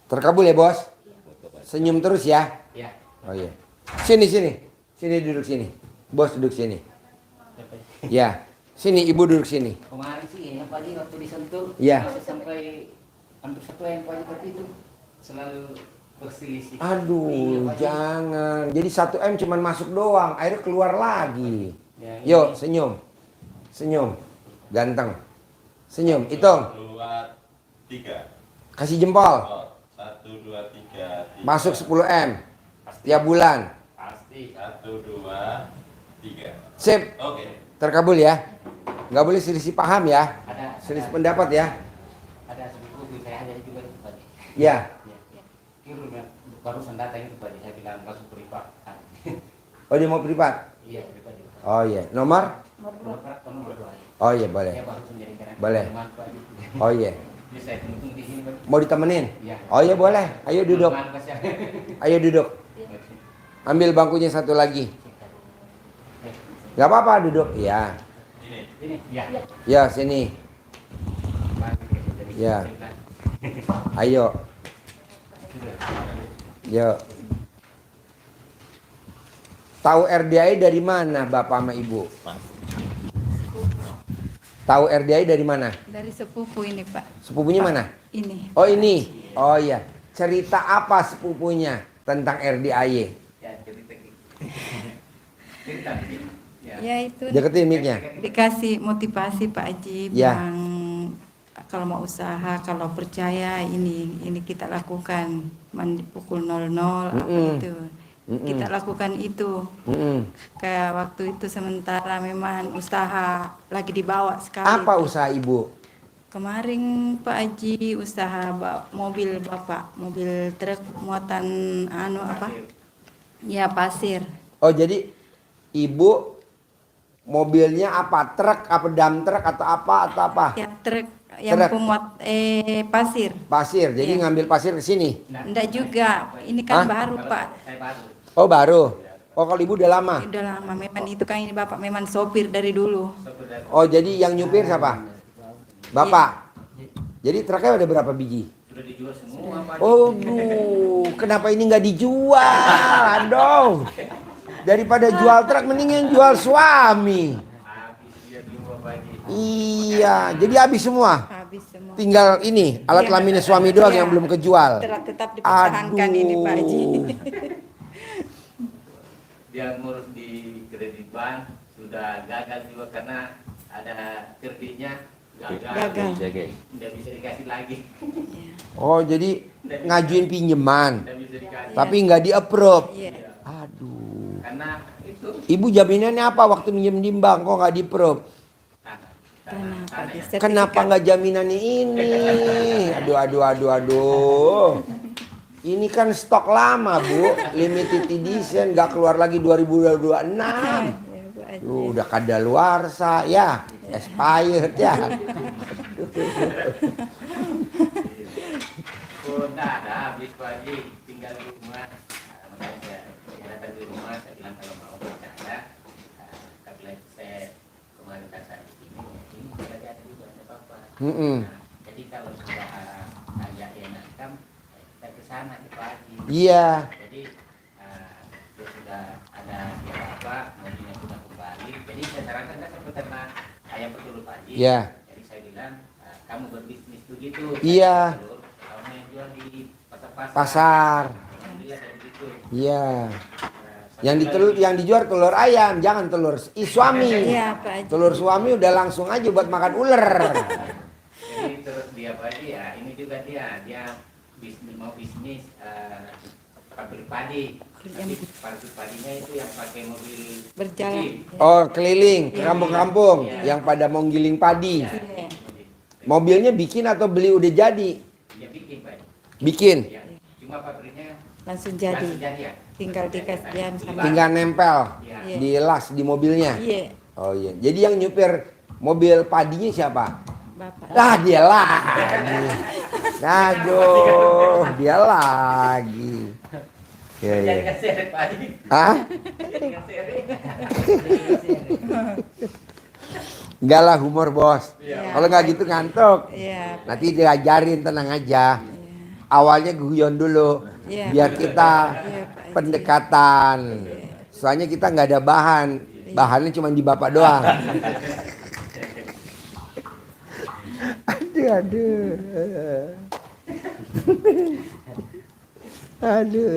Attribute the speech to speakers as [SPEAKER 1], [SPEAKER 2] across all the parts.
[SPEAKER 1] Terkabul ya bos? Senyum terus ya?
[SPEAKER 2] Ya.
[SPEAKER 1] Oh iya. Sini. Sini duduk sini. Bos duduk sini. Ya. Sini ibu duduk sini.
[SPEAKER 2] Kemarin sih yang pagi waktu disentuh.
[SPEAKER 1] Ya.
[SPEAKER 2] Sampai hampir 1 M pagi seperti itu. Selalu berselisih.
[SPEAKER 1] Aduh,
[SPEAKER 2] Iya, Pak.
[SPEAKER 1] jangan. Jadi 1 M cuman masuk doang, akhirnya keluar lagi.
[SPEAKER 2] Ya,
[SPEAKER 1] Yuk, senyum. Senyum. Ganteng. Senyum, hitung.
[SPEAKER 3] 1, 2, 3.
[SPEAKER 1] Kasih jempol.
[SPEAKER 3] Oh, 1, 2, 3.
[SPEAKER 1] Masuk 10 M. Tiap bulan.
[SPEAKER 2] Pasti.
[SPEAKER 3] 1, 2, 3.
[SPEAKER 1] Sip.
[SPEAKER 3] Oke.
[SPEAKER 1] Terkabul ya. Nggak boleh selisih paham ya.
[SPEAKER 2] Ada.
[SPEAKER 1] Selisih pendapat ya.
[SPEAKER 2] Ada sebuku saya ada juga itu Pak.
[SPEAKER 1] Ya.
[SPEAKER 2] Kira barusan datang itu Pak. Saya bilang langsung privat.
[SPEAKER 1] Oh dia mau privat?
[SPEAKER 2] Iya privat.
[SPEAKER 1] Oh iya. Nomor?
[SPEAKER 2] Nomor 2.
[SPEAKER 1] Oh iya boleh.
[SPEAKER 2] Saya baru menjadi karyawan.
[SPEAKER 1] Boleh. Oh iya.
[SPEAKER 2] Jadi saya tunggu di sini Pak.
[SPEAKER 1] Mau ditemenin?
[SPEAKER 2] Iya.
[SPEAKER 1] Oh iya boleh. Ayo duduk. Ayo duduk. Ambil bangkunya satu lagi. Gak apa-apa duduk. Ya.
[SPEAKER 2] Ini. Ya.
[SPEAKER 1] Ya sini. Ya. Ayo. Yuk. Tahu RDI dari mana Bapak sama Ibu? Tahu RDI dari mana?
[SPEAKER 4] Dari sepupu ini Pak.
[SPEAKER 1] Sepupunya mana?
[SPEAKER 4] Ini.
[SPEAKER 1] Oh ini. Oh iya. Cerita apa sepupunya tentang RDIY?
[SPEAKER 2] Ya, cerita. Ya.
[SPEAKER 4] Ya itu
[SPEAKER 1] Deketin mic-nya.
[SPEAKER 4] dikasih motivasi Pak Haji
[SPEAKER 1] Ya.
[SPEAKER 4] bilang kalau mau usaha, kalau percaya ini kita lakukan. Mandi pukul 00 apa itu. Kita lakukan itu. Kayak waktu itu sementara memang usaha lagi dibawa sekali.
[SPEAKER 1] Apa usaha Ibu?
[SPEAKER 4] Kemarin Pak Haji usaha mobil Bapak, mobil truk muatan apa? Ya pasir.
[SPEAKER 1] Oh jadi Ibu mobilnya apa? Truk apa dump truck atau apa?
[SPEAKER 4] Ya truk yang
[SPEAKER 1] Truk.
[SPEAKER 4] pemuat pasir.
[SPEAKER 1] Pasir. Jadi
[SPEAKER 4] Iya.
[SPEAKER 1] ngambil pasir ke sini.
[SPEAKER 4] Enggak juga, ini kan
[SPEAKER 1] Hah?
[SPEAKER 4] baru Pak.
[SPEAKER 2] Saya baru.
[SPEAKER 1] Oh baru. Oh kalau Ibu udah lama.
[SPEAKER 4] Udah lama memang itu kan ini Bapak memang sopir dari dulu.
[SPEAKER 1] Oh jadi yang nyupir siapa? Bapak. Jadi truknya ada berapa biji?
[SPEAKER 2] Sudah dijual semua Pak.
[SPEAKER 1] Oh, kenapa ini nggak dijual dong? Daripada jual truk, mendingan jual suami.
[SPEAKER 2] Habis dia jual pagi.
[SPEAKER 1] Iya, jadi habis semua.
[SPEAKER 4] Habis semua.
[SPEAKER 1] Tinggal ini alat
[SPEAKER 4] Iya.
[SPEAKER 1] kelaminnya suami doang
[SPEAKER 4] Iya.
[SPEAKER 1] yang belum kejual.
[SPEAKER 4] Tetap dipertahankan ini Pak Haji.
[SPEAKER 2] Dia ngurus di kredit bank sudah gagal juga karena ada kreditnya gagal. Tidak bisa dikasih lagi.
[SPEAKER 1] Oh, jadi ngajuin pinjaman,
[SPEAKER 2] Tidak bisa dikasih.
[SPEAKER 1] tapi nggak di-approve.
[SPEAKER 4] Iya.
[SPEAKER 1] Aduh.
[SPEAKER 2] Karena itu
[SPEAKER 1] Ibu jaminannya apa waktu minjem di bank kok nggak di-approve?
[SPEAKER 4] Kenapa?
[SPEAKER 2] tanah.
[SPEAKER 1] Kenapa nggak jaminannya ini? Aduh. Ini kan stok lama Bu, limited edition, nggak keluar lagi 2026.
[SPEAKER 4] Ya, Bu Haji.
[SPEAKER 1] Lu udah kadaluarsa ya, expired ya.
[SPEAKER 2] Oh, ada habis pagi tinggal di rumah. Makanya saya datang di rumah, saya bilang kalau mau percaya, tapi saya kemarin kata ini tidak ada juga apa-apa. Jadi kalau sudah ada enakan, kita ke sana di pagi.
[SPEAKER 1] Iya.
[SPEAKER 2] Jadi dia sudah ada apa, mobilnya sudah kembali. Jadi saya sarankan kan seperti karena ayam betul pagi.
[SPEAKER 1] Iya.
[SPEAKER 2] Jadi saya bilang kamu berbisnis begitu.
[SPEAKER 1] Iya.
[SPEAKER 2] Kamu yang jual di pasar-pasar.
[SPEAKER 1] Pasar.
[SPEAKER 2] Alhamdulillah kayak begitu.
[SPEAKER 1] Iya. Yang dijual telur ayam, jangan telur suami.
[SPEAKER 4] Iya Pak Haji.
[SPEAKER 1] Telur suami udah langsung aja buat makan ular.
[SPEAKER 2] Jadi terus dia pagi ya, ini juga dia mau bisnis pabrik padi. Tapi pabrik padinya itu yang pakai mobil
[SPEAKER 4] Berjalan.
[SPEAKER 2] jeep.
[SPEAKER 1] Oh, keliling ke kampung-kampung yang pada mau giling padi.
[SPEAKER 4] Iya.
[SPEAKER 1] Mobilnya bikin atau beli udah jadi?
[SPEAKER 2] Dia bikin Pak.
[SPEAKER 1] Bikin.
[SPEAKER 2] Ya. Cuma pabriknya
[SPEAKER 4] Langsung
[SPEAKER 2] langsung
[SPEAKER 4] jadi.
[SPEAKER 2] jadi ya.
[SPEAKER 4] Tinggal dikasih jam sama.
[SPEAKER 1] Tinggal nempel
[SPEAKER 2] Iya.
[SPEAKER 4] Iya.
[SPEAKER 1] di las di mobilnya.
[SPEAKER 4] Iya,
[SPEAKER 1] Oh iya. Jadi yang nyupir mobil padinya siapa?
[SPEAKER 4] Bapak.
[SPEAKER 1] Ah dia lagi. Aduh, dia lagi. Iya, iya.
[SPEAKER 2] Jadi kan seret padi.
[SPEAKER 1] Hah?
[SPEAKER 2] Jadi kan seret.
[SPEAKER 1] Enggak lah humor bos.
[SPEAKER 4] Iya.
[SPEAKER 1] Kalau nggak gitu ngantuk.
[SPEAKER 4] Iya.
[SPEAKER 1] Nanti diajarin tenang aja.
[SPEAKER 4] Iya.
[SPEAKER 1] awalnya guyon dulu,
[SPEAKER 4] Iya.
[SPEAKER 1] biar kita
[SPEAKER 4] Iya, Pak Haji.
[SPEAKER 1] pendekatan. Soalnya kita nggak ada bahan, bahannya cuma di Bapak doang. Aduh. Aduh.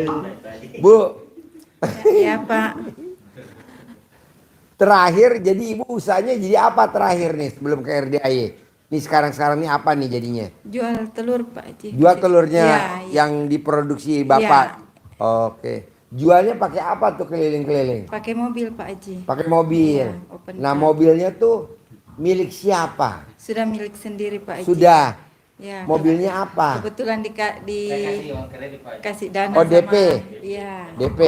[SPEAKER 1] Bu,
[SPEAKER 4] Ya, Pak.
[SPEAKER 1] terakhir jadi ibu usahanya jadi apa terakhir nih sebelum ke RDAY? Nih sekarang ini apa nih jadinya?
[SPEAKER 4] Jual telur, Pak Haji.
[SPEAKER 1] Jual telurnya
[SPEAKER 4] Iya, iya.
[SPEAKER 1] yang diproduksi Bapak. Oke. Jualnya pakai apa tuh keliling-keliling?
[SPEAKER 4] Pakai mobil, Pak Haji.
[SPEAKER 1] Pakai mobil.
[SPEAKER 4] Iya, open
[SPEAKER 1] Nah,
[SPEAKER 4] car.
[SPEAKER 1] mobilnya tuh milik siapa?
[SPEAKER 4] Sudah milik sendiri, Pak Haji.
[SPEAKER 1] Sudah.
[SPEAKER 4] Ya.
[SPEAKER 1] Mobilnya apa?
[SPEAKER 4] Kebetulan
[SPEAKER 2] Saya kasih uang kredit Pak Haji.
[SPEAKER 4] dikasih dana
[SPEAKER 1] Oh, DP.
[SPEAKER 4] Iya.
[SPEAKER 1] DP.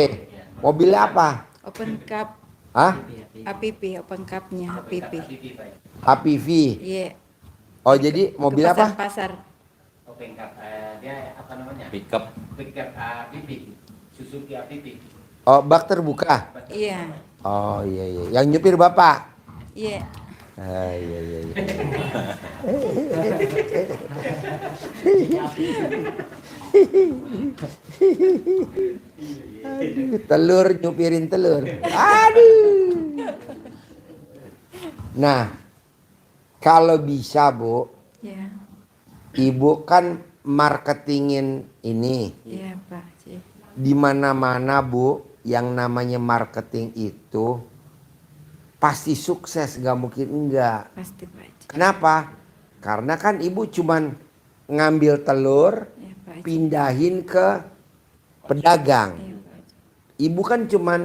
[SPEAKER 1] Mobilnya apa?
[SPEAKER 4] Open cup
[SPEAKER 1] Hah?
[SPEAKER 4] APP, open cup-nya APP.
[SPEAKER 2] Pipi Pak Haji.
[SPEAKER 1] HPV.
[SPEAKER 4] Iya.
[SPEAKER 1] Oh, jadi mobil
[SPEAKER 4] Ke
[SPEAKER 1] apa?
[SPEAKER 4] pasar-pasar.
[SPEAKER 2] Open Cup, dia apa namanya?
[SPEAKER 3] Pickup.
[SPEAKER 2] Pickup pipi. Suzuki pipi.
[SPEAKER 1] Oh, bak terbuka.
[SPEAKER 4] Iya.
[SPEAKER 1] Oh, iya iya. Yang nyupir Bapak.
[SPEAKER 4] Iya.
[SPEAKER 1] Ah, iya iya iya. Aduh, telur nyupirin telur. Aduh. Nah, kalau bisa Bu,
[SPEAKER 4] Iya.
[SPEAKER 1] Ibu kan marketingin ini.
[SPEAKER 4] Iya, Pak Haji.
[SPEAKER 1] Di mana-mana Bu, yang namanya marketing itu pasti sukses, gak mungkin enggak.
[SPEAKER 4] Pasti, Pak Haji.
[SPEAKER 1] Kenapa? Karena kan ibu cuman ngambil telur,
[SPEAKER 4] Iya, Pak Haji.
[SPEAKER 1] pindahin ke pedagang.
[SPEAKER 4] Iya, Pak Haji.
[SPEAKER 1] Ibu kan cuman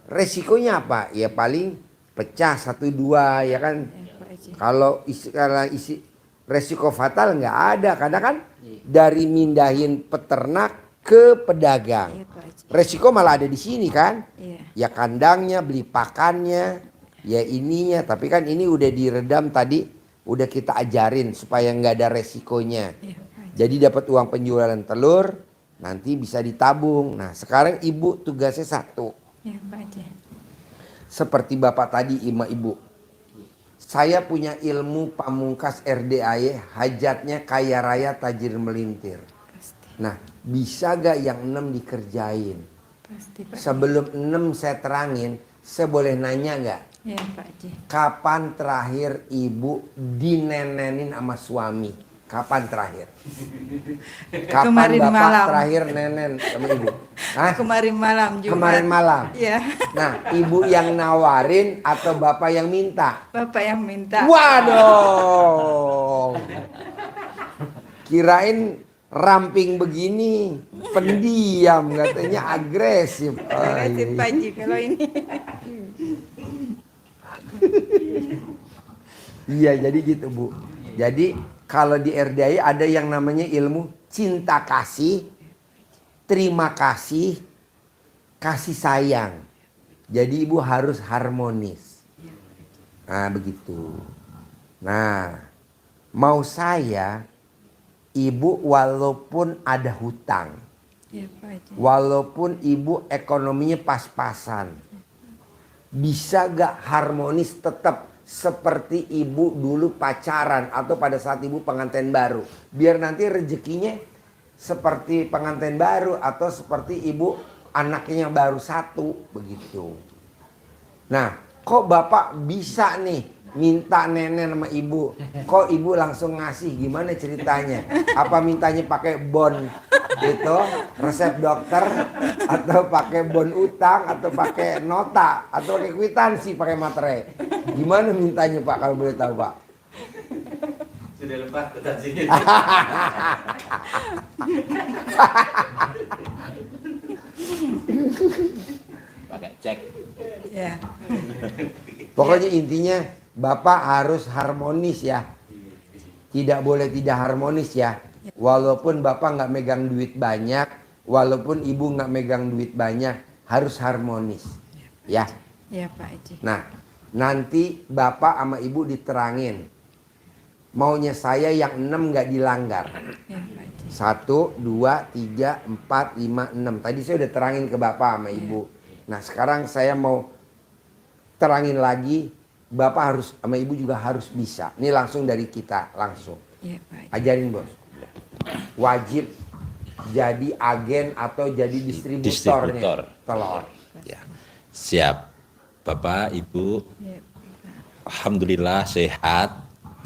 [SPEAKER 1] resikonya apa? Ya paling pecah 1-2 ya kan.
[SPEAKER 4] Iya, Pak Haji.
[SPEAKER 1] Kalau isi resiko fatal nggak ada, karena kan dari mindahin peternak ke pedagang.
[SPEAKER 4] Iya, Pak Haji.
[SPEAKER 1] Resiko malah ada di sini kan?
[SPEAKER 4] Iya.
[SPEAKER 1] Ya kandangnya, beli pakannya, ya ininya. Tapi kan ini udah diredam tadi, udah kita ajarin supaya nggak ada resikonya.
[SPEAKER 4] Iya, Pak Haji.
[SPEAKER 1] Jadi dapat uang penjualan telur, nanti bisa ditabung. Nah sekarang ibu tugasnya satu.
[SPEAKER 4] Iya, Pak Haji.
[SPEAKER 1] Seperti bapak tadi, ibu. Saya punya ilmu pamungkas RDAY, hajatnya kaya raya tajir melintir.
[SPEAKER 4] Pasti.
[SPEAKER 1] Nah bisa gak yang 6 dikerjain?
[SPEAKER 4] Pasti, Pak Haji.
[SPEAKER 1] Sebelum 6 saya terangin, saya boleh nanya gak?
[SPEAKER 4] Iya, Pak Haji.
[SPEAKER 1] Kapan terakhir ibu dinenenin sama suami? Kapan terakhir? Kapan
[SPEAKER 4] Kemarin
[SPEAKER 1] bapak
[SPEAKER 4] malam.
[SPEAKER 1] terakhir nenen sama ibu? Hah?
[SPEAKER 4] Kemarin malam juga.
[SPEAKER 1] Kemarin malam.
[SPEAKER 4] Iya.
[SPEAKER 1] Nah, ibu yang nawarin atau bapak yang minta?
[SPEAKER 4] Bapak yang minta.
[SPEAKER 1] Waduh. Kirain ramping begini, pendiam katanya agresif. Oh,
[SPEAKER 4] Agresif,
[SPEAKER 1] iya.
[SPEAKER 4] Pak Haji, kalau ini.
[SPEAKER 1] Iya, jadi gitu Bu. Jadi kalau di RDAI ada yang namanya ilmu cinta kasih, terima kasih, kasih sayang. Jadi ibu harus harmonis. Nah begitu. Nah mau saya, ibu walaupun ada hutang,
[SPEAKER 4] Iya, Pak Haji.
[SPEAKER 1] walaupun ibu ekonominya pas-pasan, bisa gak harmonis tetap seperti ibu dulu pacaran atau pada saat ibu pengantin baru, biar nanti rezekinya seperti pengantin baru atau seperti ibu anaknya yang baru satu begitu. Nah kok bapak bisa nih minta nenek sama ibu, kok ibu langsung ngasih, gimana ceritanya? Apa mintanya pakai bon itu resep dokter, atau pakai bon utang, atau pakai nota, atau pakai kwitansi, pakai materai? Gimana mintanya Pak kalau boleh tahu Pak?
[SPEAKER 2] Sudah lepas kwitansinya. Pakai cek.
[SPEAKER 4] Iya.
[SPEAKER 1] Pokoknya intinya bapak harus harmonis ya, tidak boleh tidak harmonis ya. Walaupun bapak nggak megang duit banyak, walaupun ibu nggak megang duit banyak, harus harmonis ya.
[SPEAKER 4] Iya, Pak Haji.
[SPEAKER 1] Nah nanti bapak sama ibu diterangin maunya saya yang 6 nggak dilanggar.
[SPEAKER 4] Iya, Pak Haji.
[SPEAKER 1] 1, 2, 3, 4, 5, 6. Tadi saya udah terangin ke bapak sama ibu. Nah sekarang saya mau terangin lagi, bapak harus sama ibu juga harus bisa. Ini langsung dari kita langsung.
[SPEAKER 4] Iya, Pak Haji.
[SPEAKER 1] Ajarin bos. Wajib jadi agen atau jadi distributornya
[SPEAKER 5] Distributor.
[SPEAKER 1] telur.
[SPEAKER 5] Ya. Siap. Bapak, Ibu,
[SPEAKER 4] Ya.
[SPEAKER 5] alhamdulillah sehat.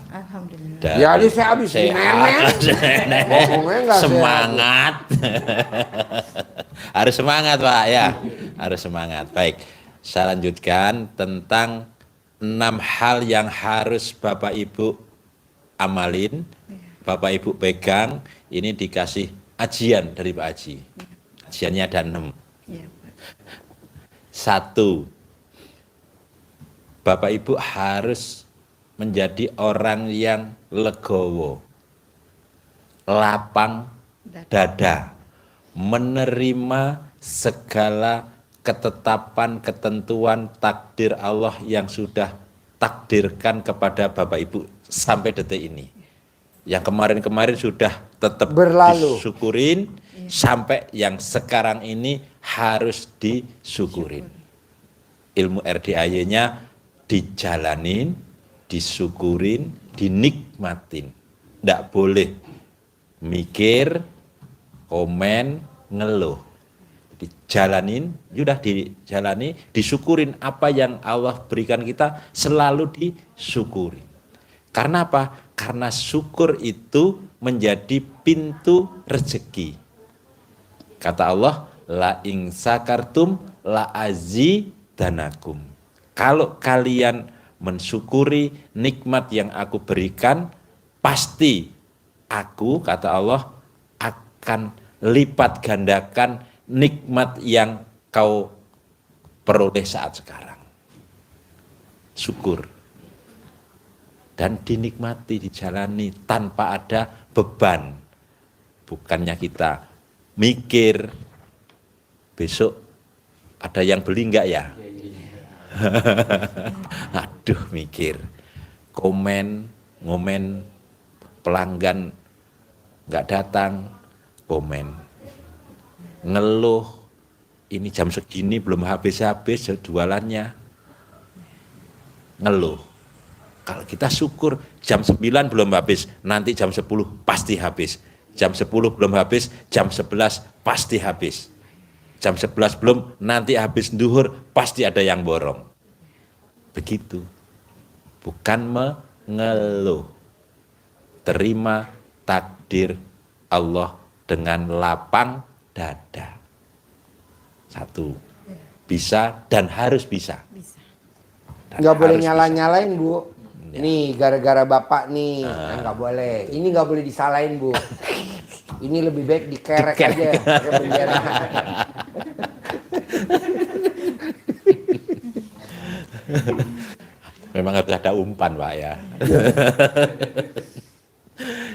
[SPEAKER 4] Alhamdulillah.
[SPEAKER 5] Dan
[SPEAKER 1] Ya, aduh, saya habis nenek. Ngomongnya nggak
[SPEAKER 5] semangat. Harus semangat, Pak, ya. Harus semangat. Baik. Saya lanjutkan tentang 6 hal yang harus Bapak Ibu amalin. Bapak Ibu pegang, ini dikasih ajian dari Pak Haji. Ajiannya ada 6.
[SPEAKER 4] Ya, Pak.
[SPEAKER 5] 1. Bapak Ibu harus menjadi orang yang legowo, lapang dada, menerima segala ketetapan, ketentuan, takdir Allah yang sudah takdirkan kepada Bapak Ibu sampai detik ini. Yang kemarin-kemarin sudah tetap
[SPEAKER 1] Berlalu.
[SPEAKER 5] disyukurin, sampai yang sekarang ini harus disyukurin. Ilmu RDAY-nya dijalanin, disyukurin, dinikmatin. Nggak boleh mikir, komen, ngeluh. Dijalanin, sudah dijalani, disyukurin apa yang Allah berikan kita selalu disyukuri. Karena apa? Karena syukur itu menjadi pintu rezeki. Kata Allah, la ing sakartum la azidanakum. Kalau kalian mensyukuri nikmat yang aku berikan, pasti aku, kata Allah, akan lipat gandakan nikmat yang kau peroleh saat sekarang. Syukur. Dan dinikmati, dijalani tanpa ada beban. Bukannya kita mikir, besok ada yang beli enggak ya? Aduh, mikir. Komen, ngomen, pelanggan enggak datang, komen. Ngeluh, ini jam segini belum habis-habis jualannya. Ngeluh. Kalau kita syukur jam 9 belum habis, nanti jam 10 pasti habis. Jam 10 belum habis, jam 11 pasti habis. Jam 11 belum, nanti habis duhur pasti ada yang borong. Begitu. Bukan mengeluh. Terima takdir Allah dengan lapang dada. 1. Bisa dan harus bisa.
[SPEAKER 4] Bisa.
[SPEAKER 5] Dan
[SPEAKER 1] Nggak boleh
[SPEAKER 5] harus bisa.
[SPEAKER 1] nyala-nyalain, Bu.
[SPEAKER 5] Ya.
[SPEAKER 1] Nih, gara-gara Bapak nih. Nah, nggak boleh. Ini nggak boleh disalahin, Bu. Ini lebih baik dikerek aja pakai bendera.
[SPEAKER 5] Memang harus ada umpan, Pak, ya.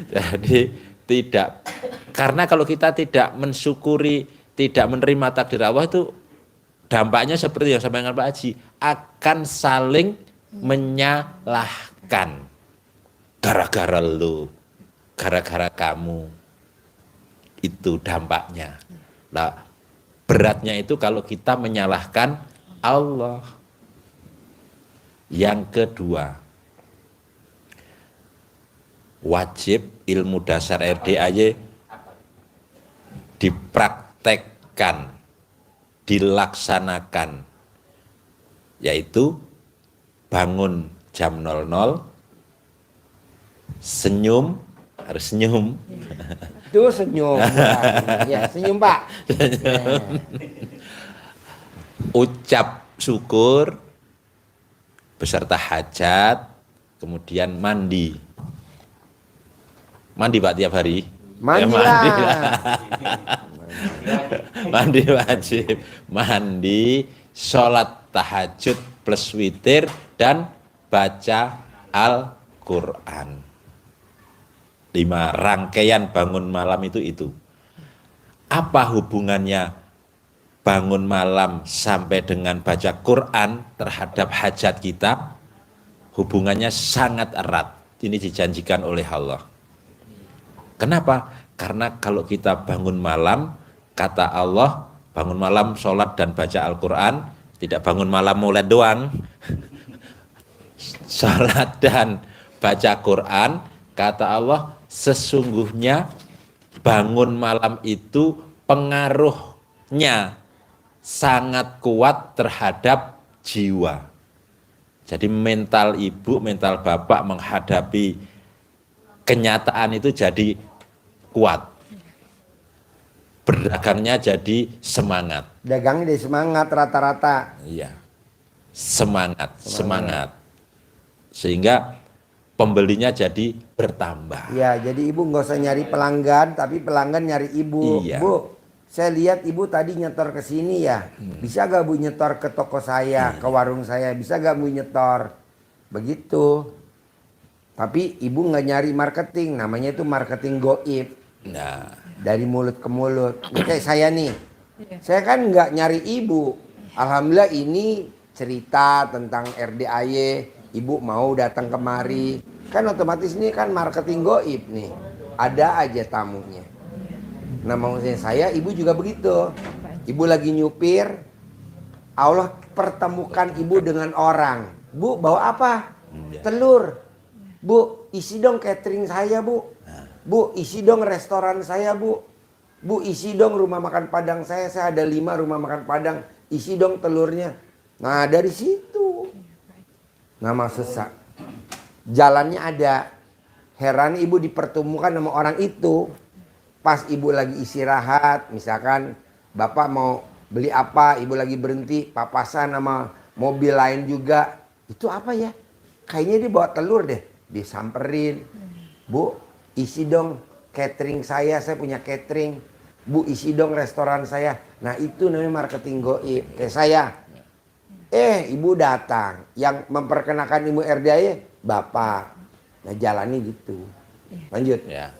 [SPEAKER 5] Jadi tidak, karena kalau kita tidak mensyukuri, tidak menerima takdir Allah, itu dampaknya seperti yang sampaikan Pak Haji, akan saling menyalahkan. Gara-gara lu, gara-gara kamu, itu dampaknya. Nah, beratnya itu kalau kita menyalahkan Allah. Yang kedua, wajib ilmu dasar RDAY dipraktekkan, dilaksanakan, yaitu bangun jam 00, senyum, harus senyum.
[SPEAKER 1] Itu senyum. Ya, senyum, Pak.
[SPEAKER 5] Ucap syukur beserta hajat, kemudian mandi. Mandi, Pak, tiap hari?
[SPEAKER 1] Mandi
[SPEAKER 5] Ya, mandi
[SPEAKER 1] lah.
[SPEAKER 5] lah. Mandi wajib. Mandi, sholat tahajud plus witir, dan baca Al-Quran. 5 rangkaian bangun malam itu. Apa hubungannya bangun malam sampai dengan baca Quran terhadap hajat kita? Hubungannya sangat erat. Ini dijanjikan oleh Allah. Kenapa? Karena kalau kita bangun malam, kata Allah, bangun malam sholat dan baca Al-Quran, tidak bangun malam mulai doang. Sholat dan baca Quran, kata Allah, sesungguhnya bangun malam itu pengaruhnya sangat kuat terhadap jiwa. Jadi mental ibu, mental bapak menghadapi kenyataan itu jadi kuat. Berdagangnya jadi semangat.
[SPEAKER 1] Dagangnya jadi semangat rata-rata.
[SPEAKER 5] Iya. Semangat. Sehingga pembelinya jadi bertambah.
[SPEAKER 1] Ya, jadi ibu nggak usah nyari pelanggan, tapi pelanggan nyari ibu.
[SPEAKER 5] Iya.
[SPEAKER 1] Bu, saya lihat ibu tadi nyetor ke sini ya. Bisa gak bu nyetor ke toko saya, ke warung saya? Bisa gak bu nyetor? Begitu. Tapi ibu nggak nyari marketing, namanya itu marketing goib.
[SPEAKER 5] Nah,
[SPEAKER 1] Dari mulut ke mulut. Ini kayak saya nih. Saya kan nggak nyari ibu. Alhamdulillah ini cerita tentang RDAY. Ibu mau datang kemari. Kan otomatis ini kan marketing goib nih. Ada aja tamunya. Nah maksudnya saya, ibu juga begitu. Ibu lagi nyupir. Allah pertemukan ibu dengan orang. Bu, bawa apa? Telur. Bu, isi dong catering saya, Bu. Bu, isi dong restoran saya, Bu. Bu, isi dong rumah makan Padang saya ada 5 rumah makan Padang. Isi dong telurnya. Nah, dari situ. Nah, maksud saya, jalannya ada. Heran ibu dipertemukan sama orang itu. Pas ibu lagi istirahat, misalkan bapak mau beli apa, ibu lagi berhenti, papasan sama mobil lain juga. Itu apa ya? Kayaknya dia bawa telur deh. Disamperin. Bu, isi dong catering saya punya catering. Bu, isi dong restoran saya. Nah, itu namanya marketing goib. Kayak saya. Ibu datang. Yang memperkenalkan ibu RDAY, bapak. Nah, jalannya gitu. Lanjut.
[SPEAKER 5] ya.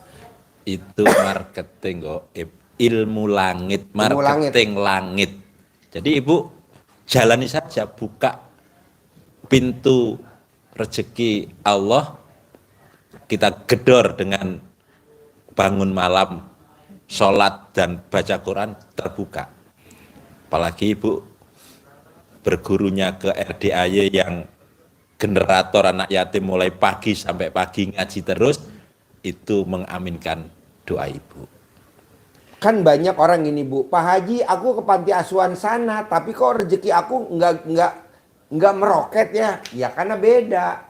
[SPEAKER 5] Itu marketing goib, ilmu langit, marketing langit. Jadi ibu jalani saja, buka pintu rezeki Allah. Kita gedor dengan bangun malam, sholat dan baca Quran terbuka. Apalagi ibu bergurunya ke RDAY yang generator anak yatim mulai pagi sampai pagi ngaji terus, itu mengaminkan doa ibu.
[SPEAKER 1] Kan banyak orang gini, Bu, Pak Haji, aku ke panti asuhan sana, tapi kok rezeki aku nggak meroket ya? Ya karena beda.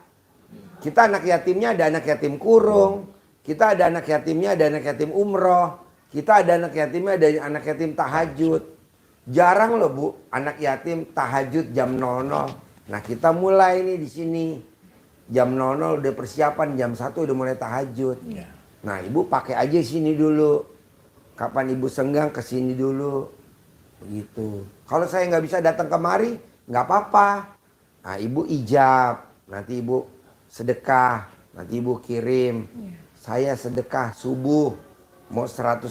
[SPEAKER 1] Kita anak yatimnya ada anak yatim kurung, kita ada anak yatimnya ada anak yatim umroh, kita ada anak yatimnya ada anak yatim tahajud. Jarang loh Bu, anak yatim tahajud jam 00. Nah kita mulai nih di sini. Jam 00 udah persiapan, jam 1 udah mulai tahajud. Nah ibu pakai aja sini dulu. Kapan ibu senggang ke sini dulu. Begitu. Kalau saya nggak bisa datang kemari, nggak apa-apa. Nah ibu ijab, nanti ibu sedekah, nanti ibu kirim. Saya sedekah subuh, mau 100.000,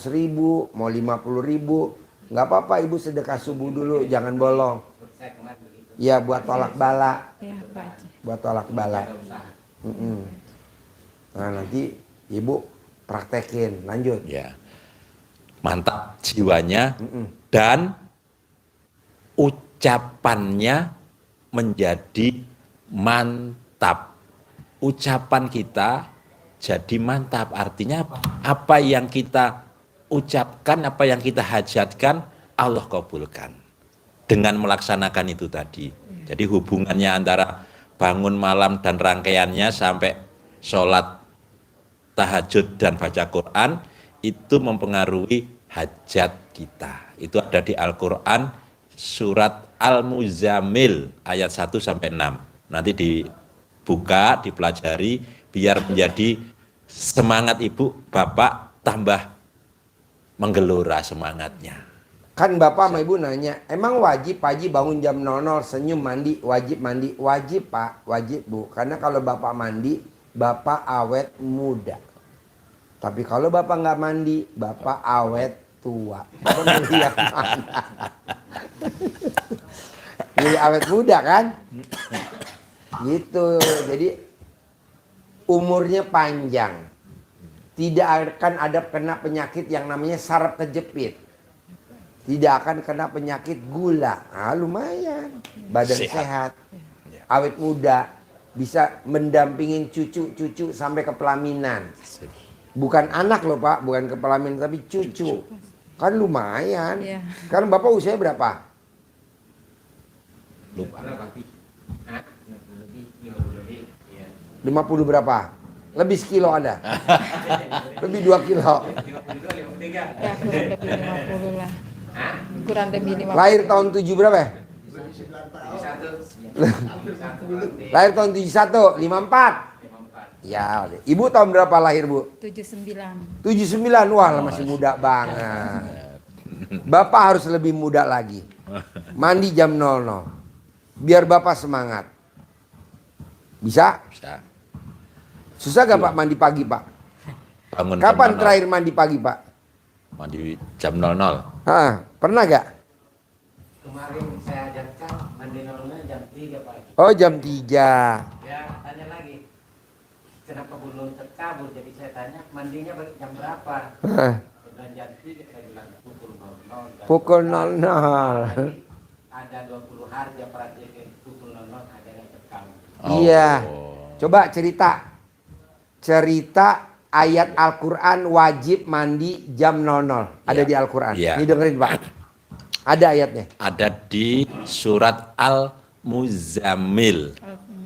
[SPEAKER 1] mau 50.000. Nggak apa-apa ibu sedekah subuh dulu, jangan bolong.
[SPEAKER 2] Saya kemarin begitu.
[SPEAKER 1] Ya buat tolak bala.
[SPEAKER 4] Ya, Pak Haji.
[SPEAKER 1] Buat tolak bala. Nah nanti ibu praktekin, lanjut.
[SPEAKER 5] Ya, mantap jiwanya dan ucapannya menjadi mantap. Ucapan kita jadi mantap, artinya apa yang kita ucapkan, apa yang kita hajatkan, Allah kabulkan dengan melaksanakan itu tadi. Jadi hubungannya antara bangun malam dan rangkaiannya sampai sholat tahajud dan baca Quran itu mempengaruhi hajat kita. Itu ada di Al-Quran surat Al-Muzammil ayat 1 sampai 6. Nanti dibuka, dipelajari biar menjadi semangat ibu, bapak tambah menggelora semangatnya.
[SPEAKER 1] Kan bapak sama ibu nanya, emang wajib Pak Haji bangun jam 00 senyum mandi, wajib mandi? Wajib Pak, wajib Bu. Karena kalau bapak mandi, bapak awet muda. Tapi kalau bapak nggak mandi, bapak awet tua. Bapak milih yang mana? Milih awet muda kan? Gitu. Jadi umurnya panjang. Tidak akan ada kena penyakit yang namanya saraf kejepit. Tidak akan kena penyakit gula. Ah, lumayan. Badan sehat. Awet muda. Bisa mendampingin cucu-cucu sampai ke pelaminan. Bukan anak loh Pak, bukan kepala minta tapi cucu. Kan lumayan.
[SPEAKER 4] Iya.
[SPEAKER 1] Sekarang Bapak usia berapa?
[SPEAKER 5] Lupa.
[SPEAKER 2] Hah? 50 lebih. Iya.
[SPEAKER 1] 50 berapa? Lebih sekilo ada? Lebih 2 kilo.
[SPEAKER 2] 52, 53.
[SPEAKER 4] Ya, kurang lebih 50 lah.
[SPEAKER 2] Hah?
[SPEAKER 4] Kurang lebih 50.
[SPEAKER 1] Lahir tahun 7 berapa ya?
[SPEAKER 2] 71.
[SPEAKER 1] Lahir tahun 71, 54.
[SPEAKER 2] 54.
[SPEAKER 1] Ya, Ibu tahun berapa lahir Bu?
[SPEAKER 4] 79.
[SPEAKER 1] 79, wah masih muda banget. Bapak harus lebih muda lagi. Mandi jam 00. Biar Bapak semangat. Bisa?
[SPEAKER 5] Bisa.
[SPEAKER 1] Susah gak Pak mandi pagi Pak?
[SPEAKER 5] Bangun
[SPEAKER 1] Kapan
[SPEAKER 5] jam 00.
[SPEAKER 1] terakhir mandi pagi Pak?
[SPEAKER 5] Mandi jam 00.
[SPEAKER 1] Pernah gak?
[SPEAKER 2] Kemarin saya ajarkan mandi normalnya jam 3 pagi.
[SPEAKER 1] Oh jam 3.
[SPEAKER 2] Ya, tanya lagi. Kenapa belum terkabul? Jadi saya tanya, mandinya jam berapa? Dan jam 3 saya bilang pukul 00.
[SPEAKER 1] Pukul 00.
[SPEAKER 2] Jadi, ada 20 hari dia perhatikan pukul 00 ada yang terkabul.
[SPEAKER 1] Iya. Coba cerita ayat Al-Quran wajib mandi jam 00. Ada
[SPEAKER 5] Iya.
[SPEAKER 1] di Al-Quran.
[SPEAKER 5] Iya.
[SPEAKER 1] Ini dengerin Pak. Ada ayatnya.
[SPEAKER 5] Ada di surat Al-Muzammil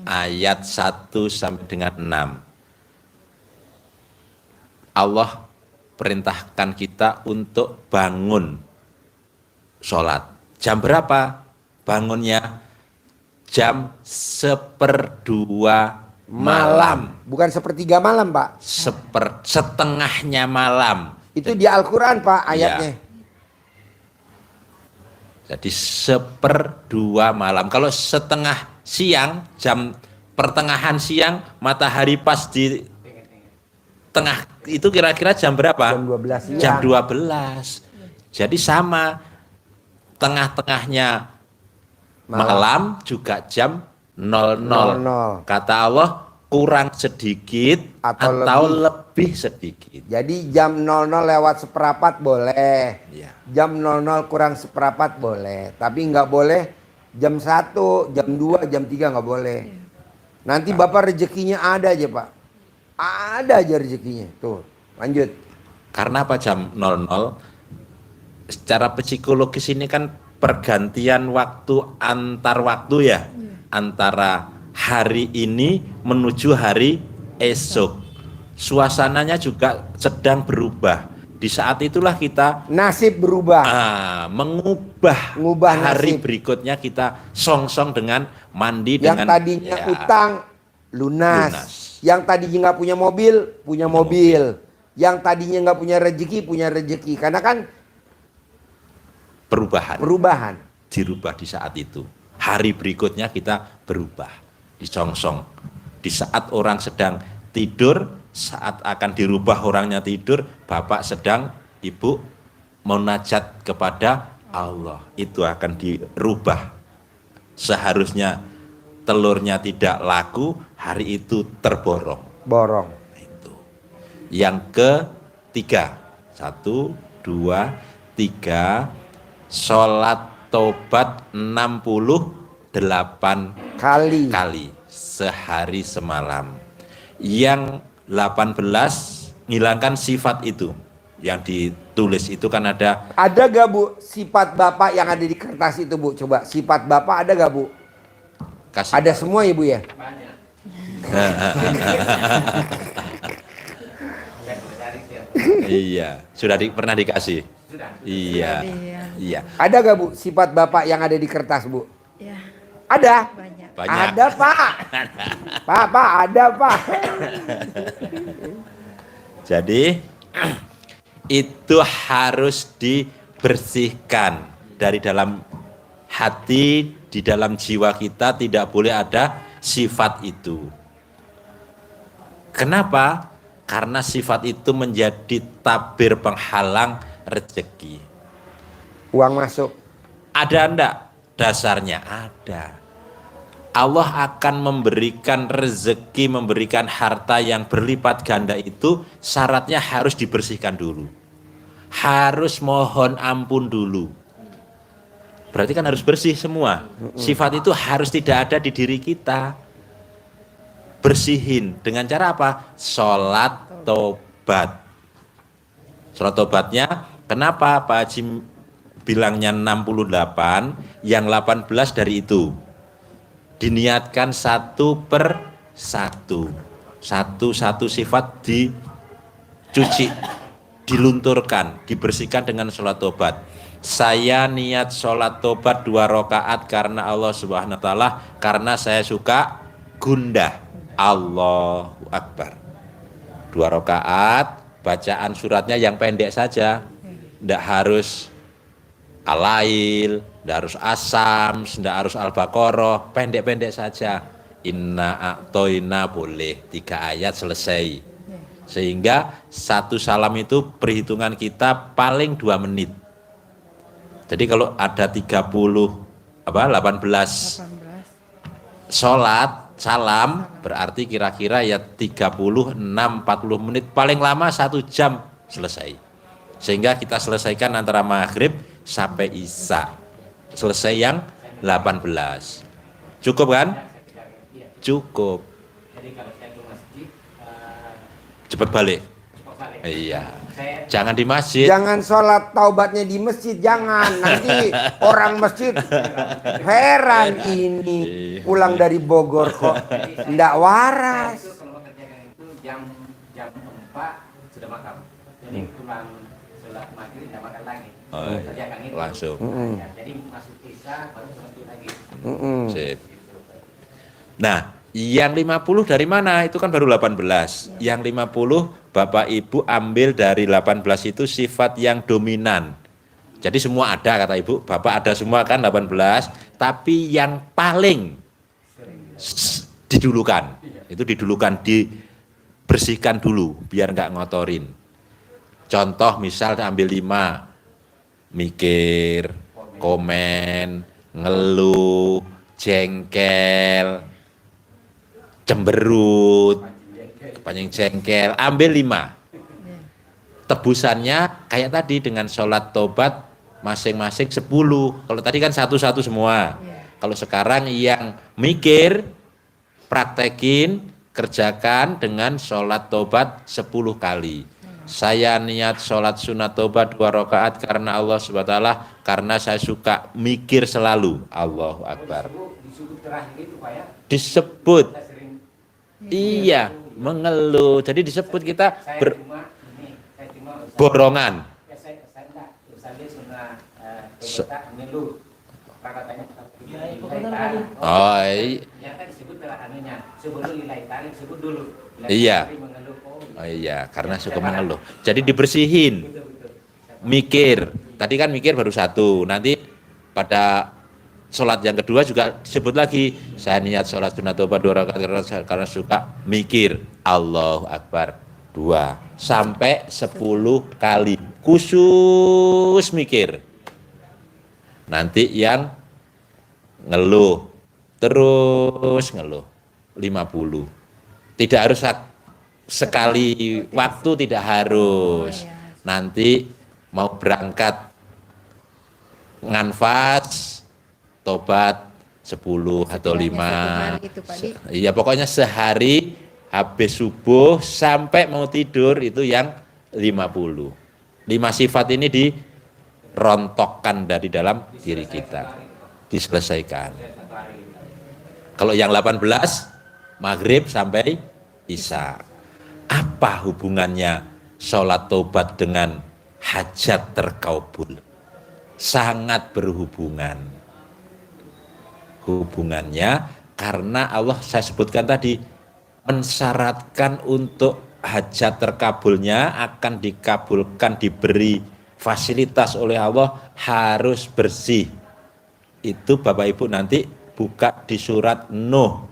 [SPEAKER 5] ayat 1 sampai dengan 6. Allah perintahkan kita untuk bangun sholat. Jam berapa? Bangunnya jam 1/2 malam.
[SPEAKER 1] Bukan 1/3 malam Pak.
[SPEAKER 5] Setengahnya malam.
[SPEAKER 1] Itu di Al-Quran Pak ayatnya.
[SPEAKER 5] Jadi 1/2 malam. Kalau setengah siang, jam pertengahan siang, matahari pas di tengah, itu kira-kira jam berapa?
[SPEAKER 1] Jam 12 siang.
[SPEAKER 5] Jam 12. Jadi sama, tengah-tengahnya malam juga jam 00.
[SPEAKER 1] 00.
[SPEAKER 5] Kata Allah, kurang sedikit
[SPEAKER 1] Atau
[SPEAKER 5] lebih sedikit.
[SPEAKER 1] Jadi jam 00 lewat seperempat boleh.
[SPEAKER 5] Ya.
[SPEAKER 1] Jam 00 kurang seperempat boleh. Tapi nggak boleh jam 1, jam 2, jam 3 nggak boleh. Nanti Bapak rezekinya ada aja Pak. Ada aja rezekinya. Tuh, lanjut.
[SPEAKER 5] Karena apa jam 00? Secara psikologis ini kan pergantian waktu antar waktu ya. Antara hari ini menuju hari esok. Suasananya juga sedang berubah. Di saat itulah kita
[SPEAKER 1] Nasib berubah.
[SPEAKER 5] mengubah
[SPEAKER 1] Ngubah
[SPEAKER 5] hari
[SPEAKER 1] nasib.
[SPEAKER 5] berikutnya, kita song-song dengan mandi
[SPEAKER 1] Yang
[SPEAKER 5] dengan
[SPEAKER 1] tadinya
[SPEAKER 5] ya,
[SPEAKER 1] utang lunas.
[SPEAKER 5] lunas.
[SPEAKER 1] Yang tadinya nggak punya mobil, punya mobil. Yang tadinya nggak punya rezeki, punya rezeki. Karena kan perubahan.
[SPEAKER 5] dirubah di saat itu. Hari berikutnya kita berubah, disongsong. Di saat orang sedang tidur, saat akan dirubah orangnya tidur, bapak sedang, ibu munajat kepada Allah. Itu akan dirubah. Seharusnya telurnya tidak laku, hari itu terborong.
[SPEAKER 1] Borong.
[SPEAKER 5] Itu. Yang ketiga, 1, 2, 3, sholat tobat 68 kali sehari semalam. Yang 18 hilangkan sifat itu. Yang ditulis itu kan ada.
[SPEAKER 1] Ada gak Bu sifat Bapak yang ada di kertas itu Bu? Coba sifat Bapak ada gak Bu?
[SPEAKER 5] Kasih
[SPEAKER 1] Ada semua ya Bu ya?
[SPEAKER 2] Banyak.
[SPEAKER 5] Iya, sudah pernah dikasih.
[SPEAKER 2] Sudah.
[SPEAKER 5] Iya.
[SPEAKER 4] Iya.
[SPEAKER 5] Iya.
[SPEAKER 1] Ada gak Bu sifat Bapak yang ada di kertas Bu?
[SPEAKER 4] Ya,
[SPEAKER 1] Ada?
[SPEAKER 4] banyak.
[SPEAKER 5] Banyak.
[SPEAKER 1] Ada Pak. Pak ada Pak.
[SPEAKER 5] Jadi itu harus dibersihkan dari dalam hati, di dalam jiwa kita tidak boleh ada sifat itu. Kenapa? Karena sifat itu menjadi tabir penghalang rezeki.
[SPEAKER 1] Uang masuk.
[SPEAKER 5] Ada enggak? Dasarnya ada. Allah akan memberikan rezeki, memberikan harta yang berlipat ganda itu syaratnya harus dibersihkan dulu. Harus mohon ampun dulu. Berarti kan harus bersih semua. Sifat itu harus tidak ada di diri kita. Bersihin dengan cara apa? Sholat tobat. Surat tobatnya kenapa Pak Haji bilangnya 68, yang 18 dari itu. Diniatkan satu per satu. Satu sifat dicuci, dilunturkan, dibersihkan dengan sholat tobat. Saya niat sholat tobat 2 rakaat karena Allah Subhanahu wa ta'ala, karena saya suka gundah. Allahu Akbar. 2 rakaat, bacaan suratnya yang pendek saja, tidak harus Al-Lail, tidak harus Asam, tidak harus Al-Baqarah, pendek-pendek saja. Inna a'toina boleh 3 ayat selesai. Sehingga satu salam itu perhitungan kita paling 2 menit. Jadi kalau ada 18 sholat salam, berarti kira-kira ya 36-40 menit, paling lama 1 jam selesai. Sehingga kita selesaikan antara maghrib sampai isya, selesai yang 18. Cukup kan? Cukup.
[SPEAKER 2] Jadi kalau saya ke masjid,
[SPEAKER 5] Cepat balik.
[SPEAKER 2] cepat balik.
[SPEAKER 5] Iya.
[SPEAKER 2] Saya
[SPEAKER 5] Jangan di masjid.
[SPEAKER 1] Jangan sholat taubatnya di masjid, jangan. Nanti orang masjid heran ini pulang dari Bogor kok ndak waras.
[SPEAKER 2] itu kalau kerjakan itu jam 4 sudah makan. Jadi pulang sholat maghrib tidak makan lagi.
[SPEAKER 5] Oh, iya.
[SPEAKER 2] Kerjakan itu.
[SPEAKER 5] Langsung.
[SPEAKER 2] Ya, jadi masuk isya baru sholat lagi.
[SPEAKER 5] Sip. Nah, yang 50 dari mana? Itu kan baru 18. Yang 50 Bapak Ibu ambil dari 18 itu sifat yang dominan. Jadi semua ada kata Ibu, Bapak ada semua kan 18, tapi yang paling didulukan. Itu didulukan, dibersihkan dulu biar nggak ngotorin. Contoh misal ambil 5, mikir, komen, ngeluh, jengkel, cemberut, paling jengkel, ambil 5. Tebusannya kayak tadi dengan sholat tobat masing-masing 10. Kalau tadi kan satu-satu semua. Kalau sekarang yang mikir, praktekin, kerjakan dengan sholat tobat 10 kali. Saya niat sholat sunat tobat 2 rakaat karena Allah Subhanahu wa ta'ala, karena saya suka mikir selalu. Allahu Akbar.
[SPEAKER 2] Disebut terakhir itu Pak ya.
[SPEAKER 5] Disebut.
[SPEAKER 2] Kita sering
[SPEAKER 5] Iya, mengeluh. Jadi disebut kita
[SPEAKER 2] saya cuma Ustaz,
[SPEAKER 5] borongan.
[SPEAKER 2] ya saya enggak. Ustaz dia sunnah kita mengeluh. Perkataannya
[SPEAKER 5] Oh, iya.
[SPEAKER 2] Ternyata disebut anunya. Sebelum lillahi ta'ala disebut dulu.
[SPEAKER 5] Iya.
[SPEAKER 2] Mengeluh.
[SPEAKER 5] Oh iya, karena suka mengeluh. Jadi dibersihin. Mikir. Tadi kan mikir baru 1. Nanti pada sholat yang kedua juga disebut lagi. Saya niat sholat sunat tobat 2 rakaat karena suka mikir. Allahu Akbar. 2. Sampai 10 kali. Khusus mikir. Nanti yang ngeluh. Terus ngeluh. 50. Tidak harus sekali waktu, tidak harus. Nanti mau berangkat nganfas tobat 10 atau 5. Iya, pokoknya sehari habis subuh sampai mau tidur itu yang 50. 5 sifat ini dirontokkan dari dalam diri kita. Diselesaikan. Kalau yang 18 maghrib sampai isya. Apa hubungannya sholat tobat dengan hajat terkabul? Sangat berhubungan. Hubungannya karena Allah, saya sebutkan tadi, mensyaratkan untuk hajat terkabulnya akan dikabulkan, diberi fasilitas oleh Allah, harus bersih. Itu Bapak Ibu nanti buka di surat Nuh,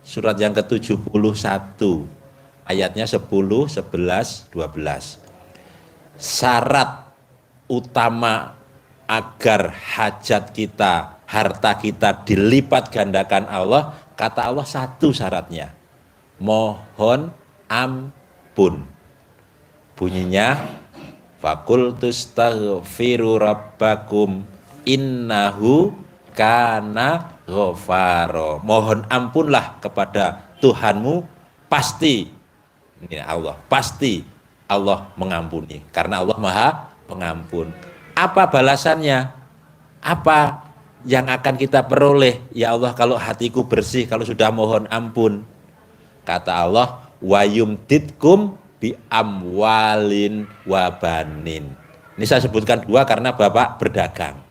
[SPEAKER 5] surat yang ke-71, ayatnya 10, 11, 12. Syarat utama agar hajat kita, harta kita dilipat gandakan Allah, kata Allah 1 syaratnya, mohon ampun. Bunyinya, fakultus taghfiru rabbakum innahu kana ghafaro. Mohon ampunlah kepada Tuhanmu, pasti, ini Allah, pasti Allah mengampuni. Karena Allah Maha Pengampun. Apa balasannya? Apa yang akan kita peroleh? Ya Allah, kalau hatiku bersih, kalau sudah mohon ampun. Kata Allah, wa yumditkum bi amwalin wa banin. Ini saya sebutkan 2 karena Bapak berdagang.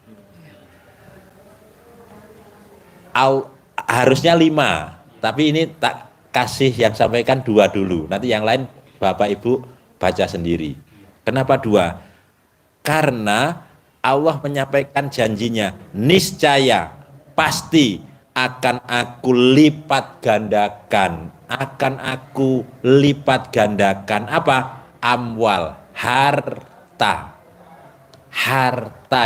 [SPEAKER 5] Harusnya 5, tapi ini tak kasih yang sampaikan 2 dulu. Nanti yang lain Bapak Ibu baca sendiri. Kenapa 2? Karena Allah menyampaikan janjinya, niscaya pasti akan aku lipat gandakan, akan aku lipat gandakan apa? Amwal, harta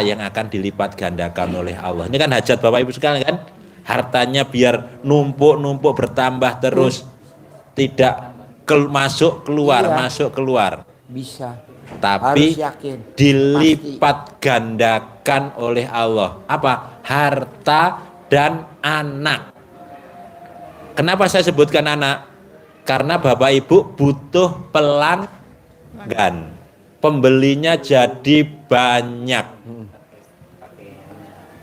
[SPEAKER 5] yang akan dilipat gandakan oleh Allah. Ini kan hajat Bapak Ibu sekalian kan? Hartanya biar numpuk bertambah terus, tidak masuk keluar,
[SPEAKER 1] Iya.
[SPEAKER 5] masuk keluar.
[SPEAKER 1] Bisa.
[SPEAKER 5] Tapi
[SPEAKER 1] Harus yakin.
[SPEAKER 5] dilipat gandakan oleh Allah. Apa? Harta dan anak. Kenapa saya sebutkan anak? Karena Bapak Ibu butuh pelanggan. Pembelinya jadi banyak.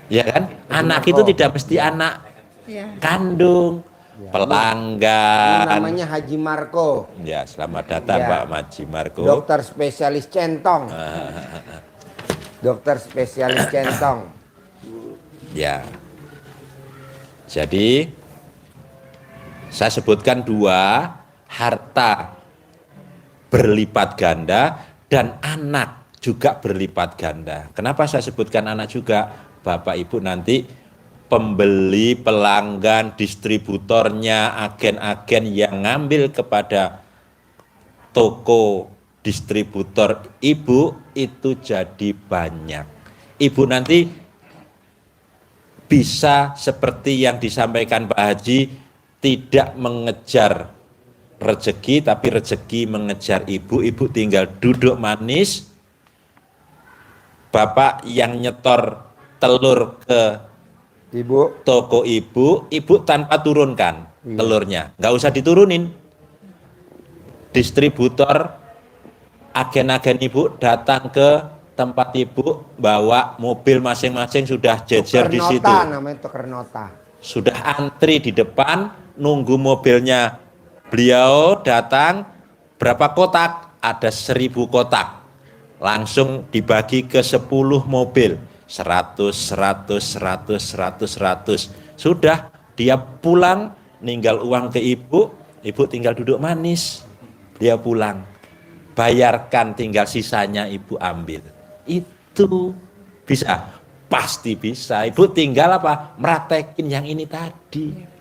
[SPEAKER 5] Ya kan? Anak itu tidak mesti anak
[SPEAKER 4] Ya.
[SPEAKER 5] kandung,
[SPEAKER 1] Ini
[SPEAKER 5] pelanggan.
[SPEAKER 1] namanya Haji Marco,
[SPEAKER 5] Ya, selamat datang
[SPEAKER 1] Ya.
[SPEAKER 5] Pak Haji Marco.
[SPEAKER 1] dokter spesialis centong. Dokter spesialis centong.
[SPEAKER 5] Ya. Jadi saya sebutkan 2, harta berlipat ganda dan anak juga berlipat ganda. Kenapa saya sebutkan anak juga? Bapak Ibu nanti pembeli, pelanggan, distributornya, agen-agen yang ngambil kepada toko distributor Ibu itu jadi banyak. Ibu nanti bisa seperti yang disampaikan Pak Haji, tidak mengejar rezeki, tapi rezeki mengejar Ibu. Ibu tinggal duduk manis, Bapak yang nyetor telur ke
[SPEAKER 1] Ibu,
[SPEAKER 5] toko Ibu tanpa turunkan
[SPEAKER 1] Iya.
[SPEAKER 5] telurnya, nggak usah diturunin. Distributor, agen-agen Ibu datang ke tempat Ibu, bawa mobil masing-masing sudah jejer di situ.
[SPEAKER 1] tukernota namanya, tukernota.
[SPEAKER 5] Sudah antri di depan, nunggu mobilnya. Beliau datang, berapa kotak? Ada 1000 kotak. Langsung dibagi ke 10 mobil. 100. Sudah, dia pulang, ninggal uang ke Ibu, Ibu tinggal duduk manis. Dia pulang. Bayarkan, tinggal sisanya Ibu ambil. Itu bisa. Pasti bisa. Ibu tinggal apa? Meratekin yang ini tadi.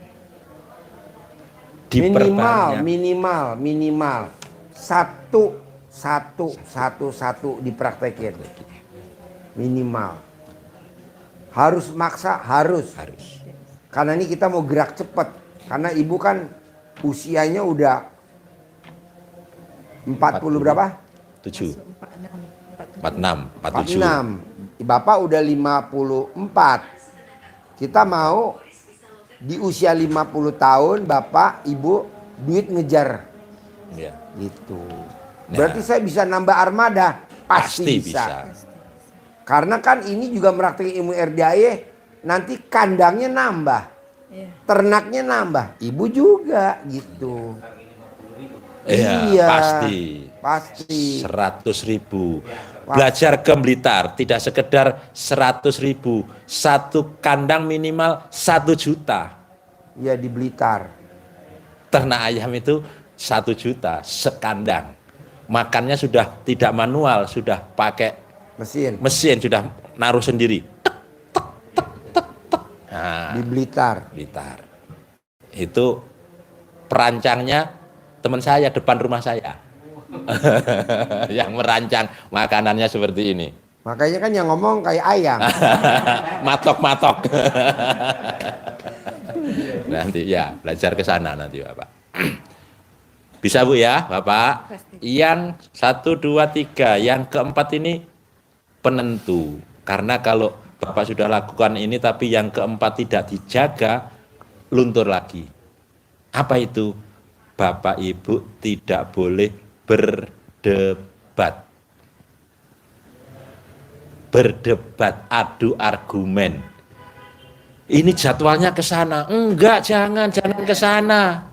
[SPEAKER 1] Minimal satu dipraktekin. Minimal. Harus maksa, harus. Karena ini kita mau gerak cepat. Karena ibu kan usianya udah 40 berapa?
[SPEAKER 5] 7. 46.
[SPEAKER 1] 46. Bapak udah 54. Kita mau di usia 50 tahun Bapak, Ibu duit ngejar.
[SPEAKER 5] Ya.
[SPEAKER 1] Gitu.
[SPEAKER 5] Nah.
[SPEAKER 1] Berarti saya bisa nambah armada? Pasti bisa. Karena kan ini juga meraktekin ilmu RDAE, nanti kandangnya nambah.
[SPEAKER 4] Iya.
[SPEAKER 1] Ternaknya nambah. Ibu juga gitu.
[SPEAKER 5] Iya,
[SPEAKER 1] Pasti.
[SPEAKER 5] 100.000. Belajar ke Blitar, tidak sekedar 100.000. Satu kandang minimal 1 juta.
[SPEAKER 1] Ya di Blitar.
[SPEAKER 5] Ternak ayam itu 1 juta sekandang. Makannya sudah tidak manual, sudah pakai mesin, sudah naruh sendiri. Nah,
[SPEAKER 1] Di Blitar.
[SPEAKER 5] Blitar. Itu perancangnya teman saya depan rumah saya. Yang merancang makanannya seperti ini.
[SPEAKER 1] Makanya kan yang ngomong kayak ayam.
[SPEAKER 5] Matok-matok. Nanti ya belajar ke sana nanti Bapak. Bisa Bu ya Bapak. Yang 1, 2, 3, yang keempat ini penentu. Karena kalau Bapak sudah lakukan ini tapi yang keempat tidak dijaga, luntur lagi. Apa itu? Bapak Ibu tidak boleh berdebat. Berdebat, adu argumen. Ini jadwalnya ke sana. Enggak, jangan ke sana.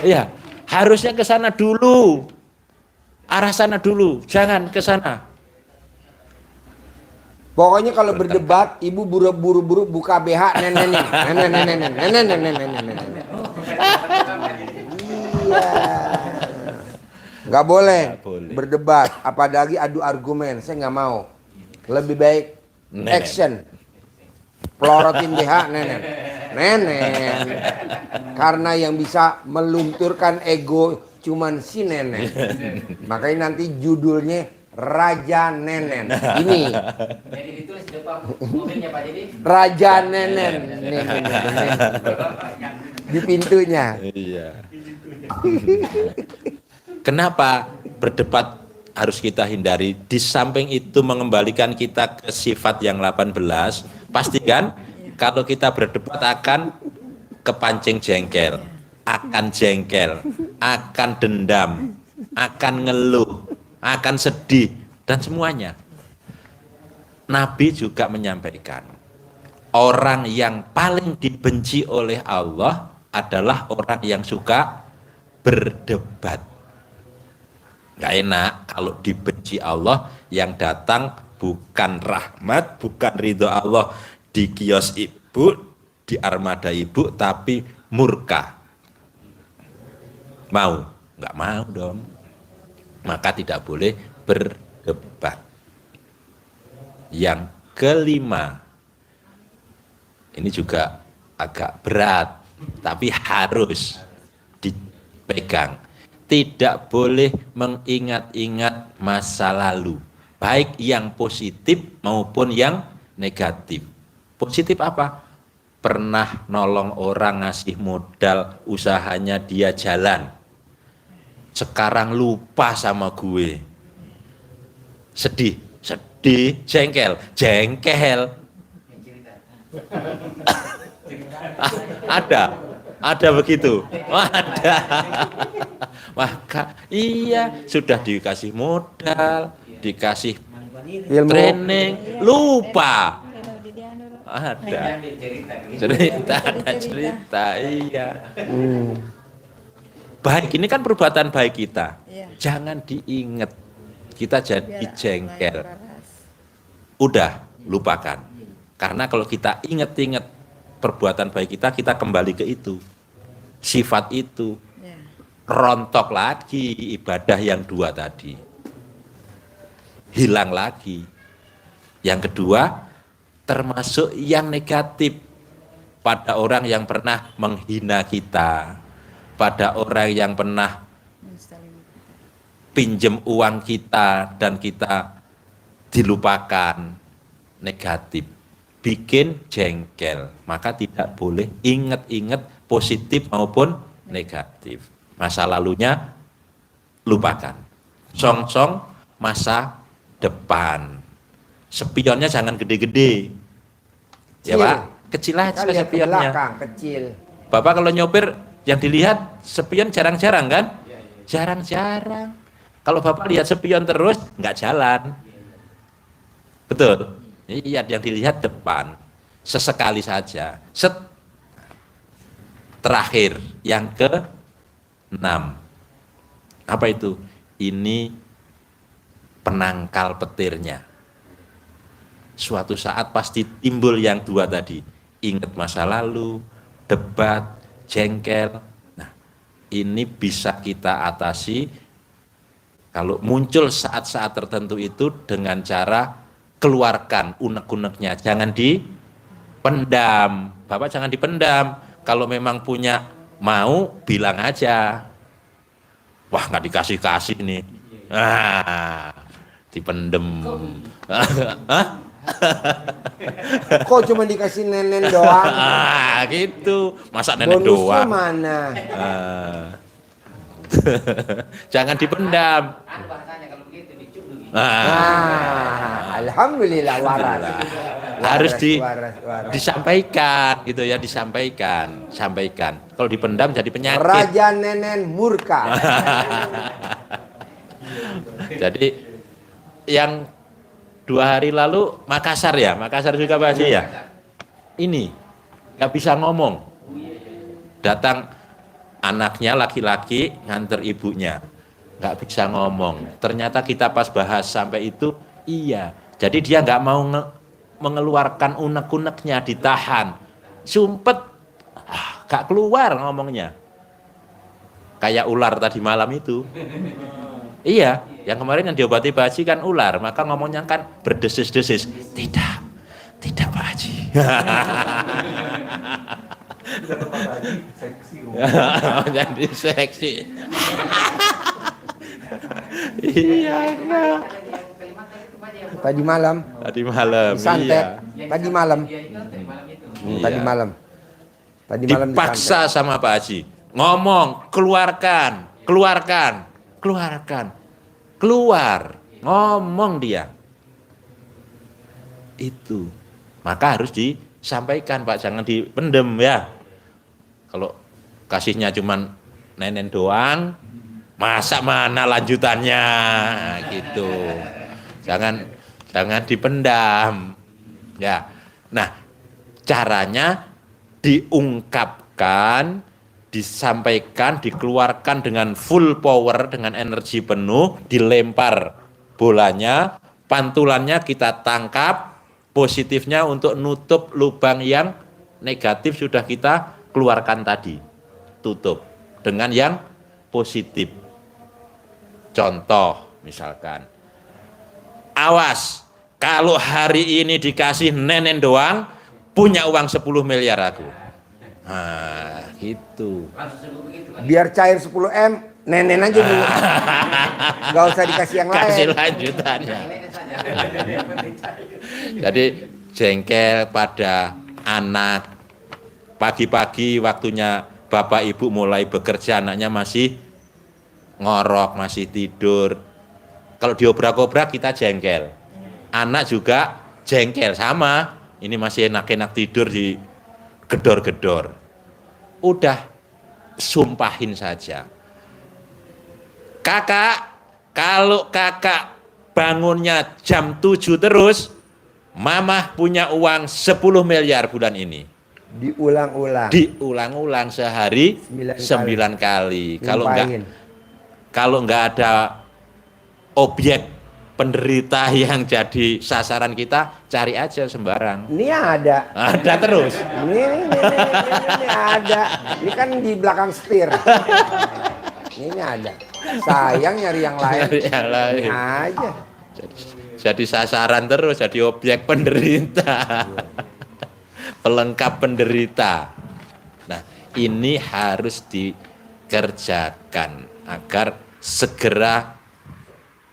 [SPEAKER 5] Iya, harusnya ke sana dulu. Arah sana dulu, jangan ke sana.
[SPEAKER 1] Pokoknya kalau berdebat, ibu buru-buru buka BH nenek. Iya. Nggak boleh berdebat, apalagi adu argumen. Saya nggak mau. Lebih baik action. Pelorotin BH nenek. Karena yang bisa melunturkan ego cuman si nenek. Makanya nanti judulnya Raja Nenen. Ini.
[SPEAKER 2] Jadi ditulis di depan mobilnya Pak Jadi.
[SPEAKER 1] Raja Nenen. Di pintunya.
[SPEAKER 5] Iya. Kenapa berdebat harus kita hindari? Di samping itu mengembalikan kita ke sifat yang 18, pastikan kalau kita berdebat akan kepancing jengkel, akan dendam, akan ngeluh, akan sedih, dan semuanya. Nabi juga menyampaikan, orang yang paling dibenci oleh Allah adalah orang yang suka berdebat. Gak enak kalau dibenci Allah, yang datang bukan rahmat, bukan ridho Allah di kios ibu, di armada ibu, tapi murka. Mau? Nggak mau dong. Maka tidak boleh berdebat. Yang kelima, ini juga agak berat, tapi harus dipegang. Tidak boleh mengingat-ingat masa lalu, baik yang positif maupun yang negatif. Positif apa? Pernah nolong orang, ngasih modal, usahanya dia jalan. Sekarang lupa sama gue. Sedih, jengkel. Ada begitu. Ada. Maka iya, sudah dikasih modal, dikasih
[SPEAKER 1] Ilmu.
[SPEAKER 5] training, lupa. Ada cerita, iya. Baik, ini kan perbuatan baik kita. Jangan diingat, kita jadi jengkel. Udah, lupakan. Karena kalau kita ingat-ingat perbuatan baik kita, kita kembali ke itu. Sifat itu. Rontok lagi ibadah yang 2 tadi. Hilang lagi. Yang kedua, termasuk yang negatif pada orang yang pernah menghina kita, pada orang yang pernah pinjam uang kita dan kita dilupakan, negatif, bikin jengkel. Maka tidak boleh ingat-ingat positif maupun negatif. Masa lalunya lupakan, song-song masa depan. Spionnya jangan gede-gede, ya Pak, kecil aja spionnya.
[SPEAKER 1] Belakang, kecil.
[SPEAKER 5] Bapak kalau nyopir yang dilihat spion jarang-jarang kan? Jarang-jarang. Kalau Bapak lihat spion terus nggak jalan, betul? Iya, yang dilihat depan, sesekali saja. Terakhir, yang ke-6. Apa itu? Ini penangkal petirnya. Suatu saat pasti timbul yang 2 tadi. Ingat masa lalu, debat, jengkel. Nah, ini bisa kita atasi kalau muncul saat-saat tertentu itu dengan cara keluarkan unek-uneknya. Jangan dipendam. Bapak jangan dipendam. Kalau memang punya mau, bilang aja. Wah, nggak dikasih-kasih nih. Dipendem.
[SPEAKER 1] Kok cuma dikasih nenen doang?
[SPEAKER 5] Gitu. Masa nenek
[SPEAKER 1] Bonusnya
[SPEAKER 5] doang?
[SPEAKER 1] mana?
[SPEAKER 5] Jangan dipendam.
[SPEAKER 2] Bahasanya kalau begitu dicuk dulu.
[SPEAKER 1] Alhamdulillah waras.
[SPEAKER 5] Harus
[SPEAKER 1] Waras.
[SPEAKER 5] disampaikan gitu ya, disampaikan. Sampaikan. Kalau dipendam jadi penyakit.
[SPEAKER 1] Raja Nenen murka.
[SPEAKER 5] Jadi yang 2 hari lalu Makassar ya, Makassar juga Pak Haji ya. Ini nggak bisa ngomong. Datang anaknya laki-laki nganter ibunya, nggak bisa ngomong. Ternyata kita pas bahas sampai itu, iya. Jadi dia nggak mau mengeluarkan unek-uneknya, ditahan, sumpet, nggak keluar ngomongnya. Kayak ular tadi malam itu. Iya, yang kemarin yang diobati Pak Haji kan ular, maka ngomongnya kan berdesis-desis. Tidak Pak Haji. Jadi seksi. Iya.
[SPEAKER 1] Tadi malam. Disantet.
[SPEAKER 5] Iya.
[SPEAKER 1] Tadi malam.
[SPEAKER 5] Iya.
[SPEAKER 1] Tadi malam. Tadi malam
[SPEAKER 5] Dipaksa sama Pak Haji. Ngomong, keluarkan. Keluar. Ngomong dia. Itu. Maka harus disampaikan Pak, jangan dipendem ya. Kalau kasihnya cuman nenen doang, masa mana lanjutannya gitu. Jangan dipendam. Ya. Nah, caranya diungkapkan, disampaikan, dikeluarkan dengan full power, dengan energi penuh, dilempar bolanya, pantulannya kita tangkap, positifnya untuk nutup lubang yang negatif sudah kita keluarkan tadi, tutup dengan yang positif. Contoh misalkan, awas kalau hari ini dikasih nenen doang, punya uang 10 miliar aku. Nah, gitu.
[SPEAKER 1] biar cair 10 M, nenen aja dulu. Gak usah dikasih yang lain.
[SPEAKER 5] Kasih lanjutannya. Jadi jengkel pada anak, pagi-pagi waktunya bapak ibu mulai bekerja, anaknya masih ngorok, masih tidur. Kalau diobrak-obrak kita jengkel. Anak juga jengkel sama. Ini masih enak-enak tidur di gedor-gedor. Udah sumpahin saja. Kakak, kalau kakak bangunnya jam 7 terus, Mamah punya uang 10 miliar bulan ini. Diulang-ulang sehari 9 kali. Kalau nggak ada objek penderita yang jadi sasaran kita, cari aja sembarang.
[SPEAKER 1] Ini ada.
[SPEAKER 5] Ada terus.
[SPEAKER 1] Ini ada. Ini kan di belakang setir. Ini ada. Sayang nyari yang lain. Ini aja.
[SPEAKER 5] Jadi sasaran terus, jadi objek penderita. Pelengkap penderita. Nah, ini harus dikerjakan agar segera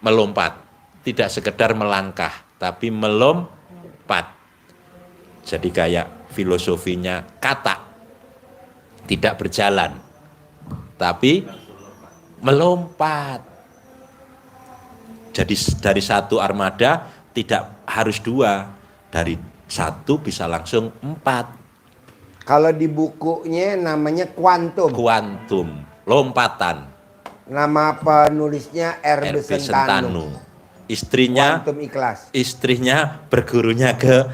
[SPEAKER 5] melompat. Tidak sekedar melangkah, tapi melompat. Jadi kayak filosofinya kata. Tidak berjalan, tapi melompat. Jadi dari satu armada tidak harus 2, dari 1 bisa langsung 4.
[SPEAKER 1] Kalau di bukunya namanya kuantum.
[SPEAKER 5] Kuantum, lompatan.
[SPEAKER 1] Nama penulisnya R.B.
[SPEAKER 5] R.B.
[SPEAKER 1] Sentanu.
[SPEAKER 5] Istrinya
[SPEAKER 1] Kuantum ikhlas.
[SPEAKER 5] Istrinya bergurunya ke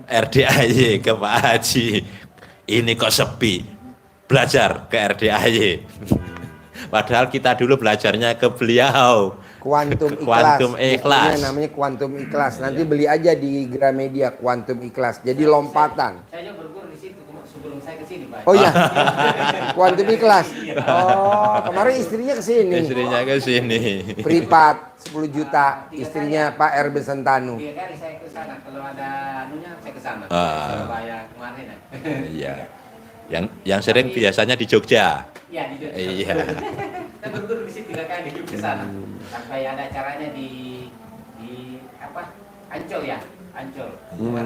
[SPEAKER 5] RDAY, ke Pak Haji. Ini kok sepi. Belajar ke RDAY. Padahal kita dulu belajarnya ke beliau.
[SPEAKER 1] Kuantum ikhlas. Bukunya namanya Kuantum Ikhlas. Nanti beli aja di Gramedia, Kuantum Ikhlas. Jadi lompatan.
[SPEAKER 2] Saya berguru di situ sebelum saya ke sini, Pak.
[SPEAKER 1] Oh iya. Kuantum Ikhlas. Oh, kemarin istrinya ke sini.
[SPEAKER 5] Istrinya ke sini.
[SPEAKER 1] Privat 10 juta, istrinya Pak R.B. Sentanu.
[SPEAKER 2] 3 kali saya ke sana. Kalau ada anunya saya ke sana. Surabaya kemarin.
[SPEAKER 5] Iya. Yang sering biasanya di Jogja.
[SPEAKER 2] Iya, di Jogja.
[SPEAKER 5] Iya.
[SPEAKER 2] Saya berguru di situ 3 kali ke sana. Sampai ada acaranya di apa? Ancol ya, Ancol.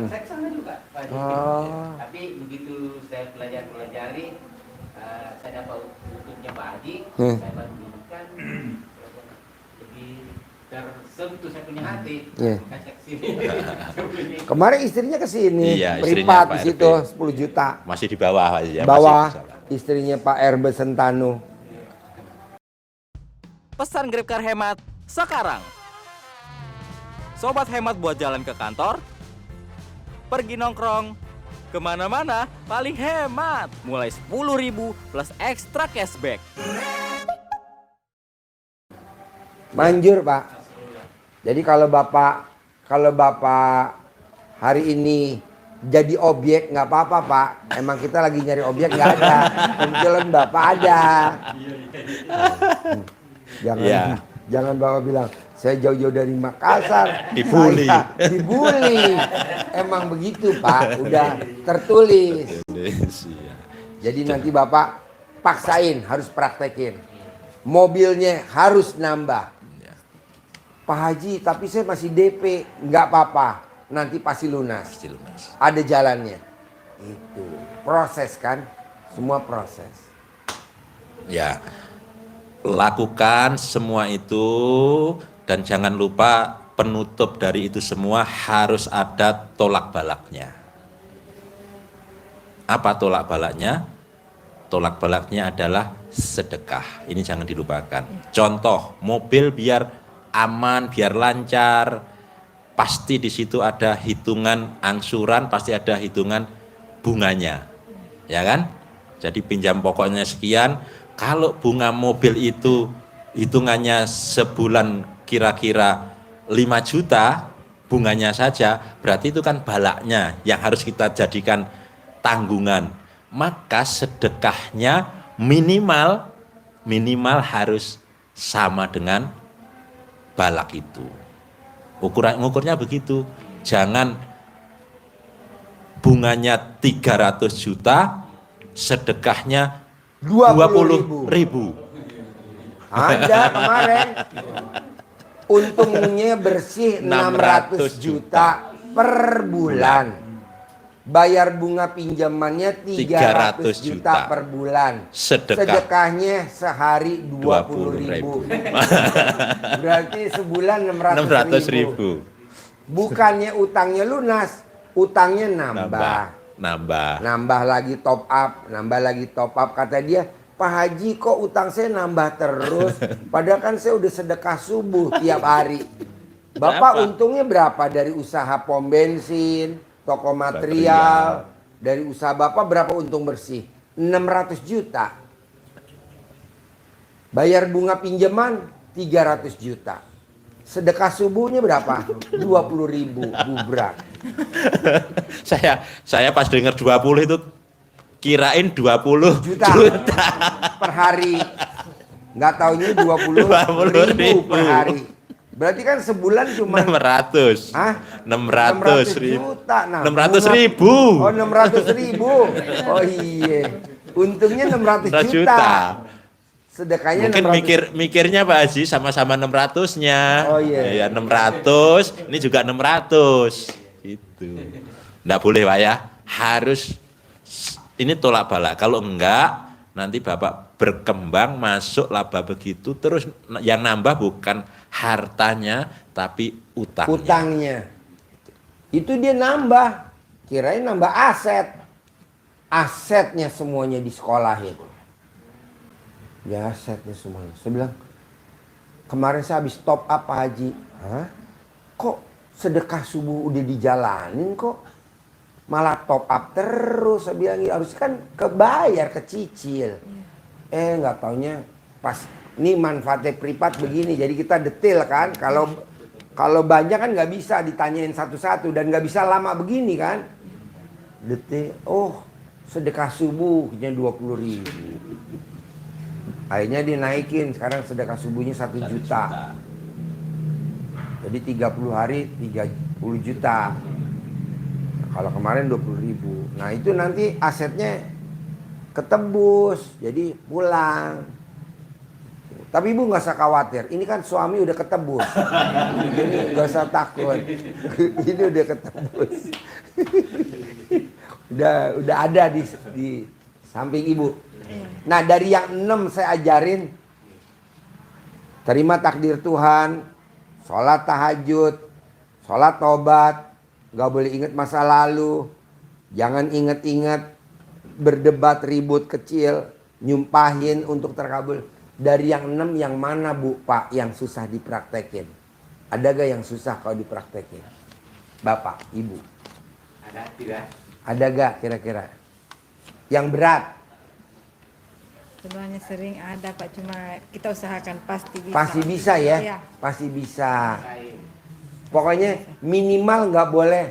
[SPEAKER 2] Saya ke sana juga, Pak. Tapi begitu saya pelajari, saya dapat untuknya Pak Haji, saya bandingkan lebih tersentuh saya punya hati. Kasih ke sini.
[SPEAKER 1] Kemarin istrinya ke sini,
[SPEAKER 5] Iya,
[SPEAKER 1] privat
[SPEAKER 5] istrinya
[SPEAKER 1] di situ 10 juta.
[SPEAKER 5] Masih di bawah ya.
[SPEAKER 1] Bawah istrinya Pak R.B. Sentanu.
[SPEAKER 6] Pesan GrabCar hemat sekarang. Sobat hemat buat jalan ke kantor, pergi nongkrong, kemana-mana paling hemat. Mulai 10.000 plus ekstra cashback.
[SPEAKER 1] Manjur Pak. Jadi kalau Bapak hari ini jadi objek nggak apa-apa Pak. Emang kita lagi nyari objek nggak ada. Kebetulan Bapak ada. Jangan Bapak bilang saya jauh-jauh dari Makassar.
[SPEAKER 5] Dibully.
[SPEAKER 1] Dibully. Emang begitu Pak. Udah tertulis. Jadi nanti Bapak paksain harus praktekin. Mobilnya harus nambah. Pak Haji, tapi saya masih DP. Nggak apa-apa. Nanti pasti lunas. Ada jalannya. Itu proses kan. Semua proses.
[SPEAKER 5] Ya, lakukan semua itu dan jangan lupa penutup dari itu semua harus ada tolak balaknya. Apa tolak balaknya? Tolak balaknya adalah sedekah. Ini jangan dilupakan. Contoh, mobil biar aman, biar lancar, pasti di situ ada hitungan angsuran, pasti ada hitungan bunganya, ya kan? Jadi pinjam pokoknya sekian. Kalau bunga mobil itu hitungannya sebulan kira-kira 5 juta bunganya saja, berarti itu kan balaknya yang harus kita jadikan tanggungan. Maka sedekahnya minimal harus sama dengan balak itu. Ngukurnya begitu. Jangan bunganya 300 juta, sedekahnya 20.000.
[SPEAKER 1] Ada kemarin. Untungnya bersih 600 juta per bulan. Bayar bunga pinjamannya 300 juta per bulan. Sedekahnya sehari 20.000. Berarti sebulan 600.000. Bukannya utangnya lunas, utangnya nambah lagi top up. Kata dia, Pak Haji kok utang saya nambah terus, padahal kan saya udah sedekah subuh tiap hari. Bapak untungnya berapa dari usaha pom bensin, toko material, dari usaha Bapak berapa untung bersih? 600 juta. Bayar bunga pinjaman 300 juta. Sedekah subuhnya berapa? 20.000 gubrak.
[SPEAKER 5] Saya pas dengar 20 itu kirain 20 juta
[SPEAKER 1] per hari. Nggak taunya 20.000 per hari. Berarti kan sebulan cuma
[SPEAKER 5] 600.
[SPEAKER 1] Hah?
[SPEAKER 5] 600
[SPEAKER 1] juta. Nah,
[SPEAKER 5] 600.000.
[SPEAKER 1] Oh, 600.000. Oh iya. Untungnya 600 juta. Sedekahnya
[SPEAKER 5] mungkin
[SPEAKER 1] 600.
[SPEAKER 5] mikirnya Pak Haji sama-sama 600-nya.
[SPEAKER 1] Oh iya.
[SPEAKER 5] Ya 600, ini juga 600. Itu. Enggak boleh Pak ya. Harus ini tolak balak. Kalau enggak nanti Bapak berkembang masuk laba begitu terus yang nambah bukan hartanya tapi utangnya.
[SPEAKER 1] Utangnya. Itu dia nambah. Kirain nambah aset. Asetnya semuanya di sekolahin. Ya asetnya semuanya. Saya bilang, kemarin saya habis top up Pak Haji. Hah? Kok sedekah subuh udah dijalanin kok? Malah top up terus. Saya bilang, harus kan kebayar, kecicil. Nggak taunya pas ini manfaatnya privat begini. Jadi kita detail kan. Kalau banyak kan nggak bisa ditanyain satu-satu. Dan nggak bisa lama begini kan. Detail. Oh sedekah subuhnya 20.000. Akhirnya dinaikin, sekarang sedekah subuhnya 1 juta. Jadi 30 hari 30 juta. Kalau kemarin 20.000. Nah itu nanti asetnya ketebus, jadi pulang. Tapi ibu nggak usah khawatir, ini kan suami udah ketebus. Jadi nggak usah takut. Ini udah ketebus. udah ada di samping ibu. Nah dari yang 6 saya ajarin, terima takdir Tuhan, sholat tahajud, sholat tobat, gak boleh ingat masa lalu, jangan ingat-ingat berdebat ribut kecil, nyumpahin untuk terkabul. Dari yang 6 yang mana Bu Pak yang susah dipraktekin? Ada gak yang susah kalau dipraktekin? Bapak, Ibu.
[SPEAKER 2] Ada tidak?
[SPEAKER 1] Ada gak kira-kira? Yang berat?
[SPEAKER 4] Sebenarnya sering ada Pak, cuma kita usahakan pasti bisa.
[SPEAKER 1] Pasti bisa ya?
[SPEAKER 4] Iya.
[SPEAKER 1] Pasti bisa.
[SPEAKER 2] Lain.
[SPEAKER 1] Pokoknya minimal nggak boleh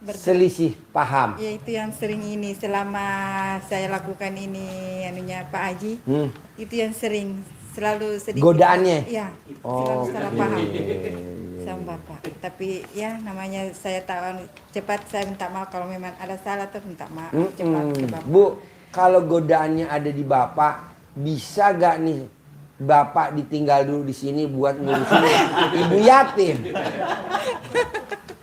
[SPEAKER 4] Ber-
[SPEAKER 1] selisih paham.
[SPEAKER 4] Ya itu yang sering ini selama saya lakukan ini anunya Pak Haji. Itu yang sering selalu sedikit.
[SPEAKER 1] Godaannya?
[SPEAKER 4] Iya.
[SPEAKER 1] Oh,
[SPEAKER 4] Selalu salah paham
[SPEAKER 1] iya.
[SPEAKER 4] sama Bapak. Tapi ya namanya saya tahu cepat saya minta maaf kalau memang ada salah tuh minta maaf cepat ke Bapak.
[SPEAKER 1] Bu, kalau godaannya ada di Bapak, bisa gak nih Bapak ditinggal dulu di sini buat ngurusin ibu yatim?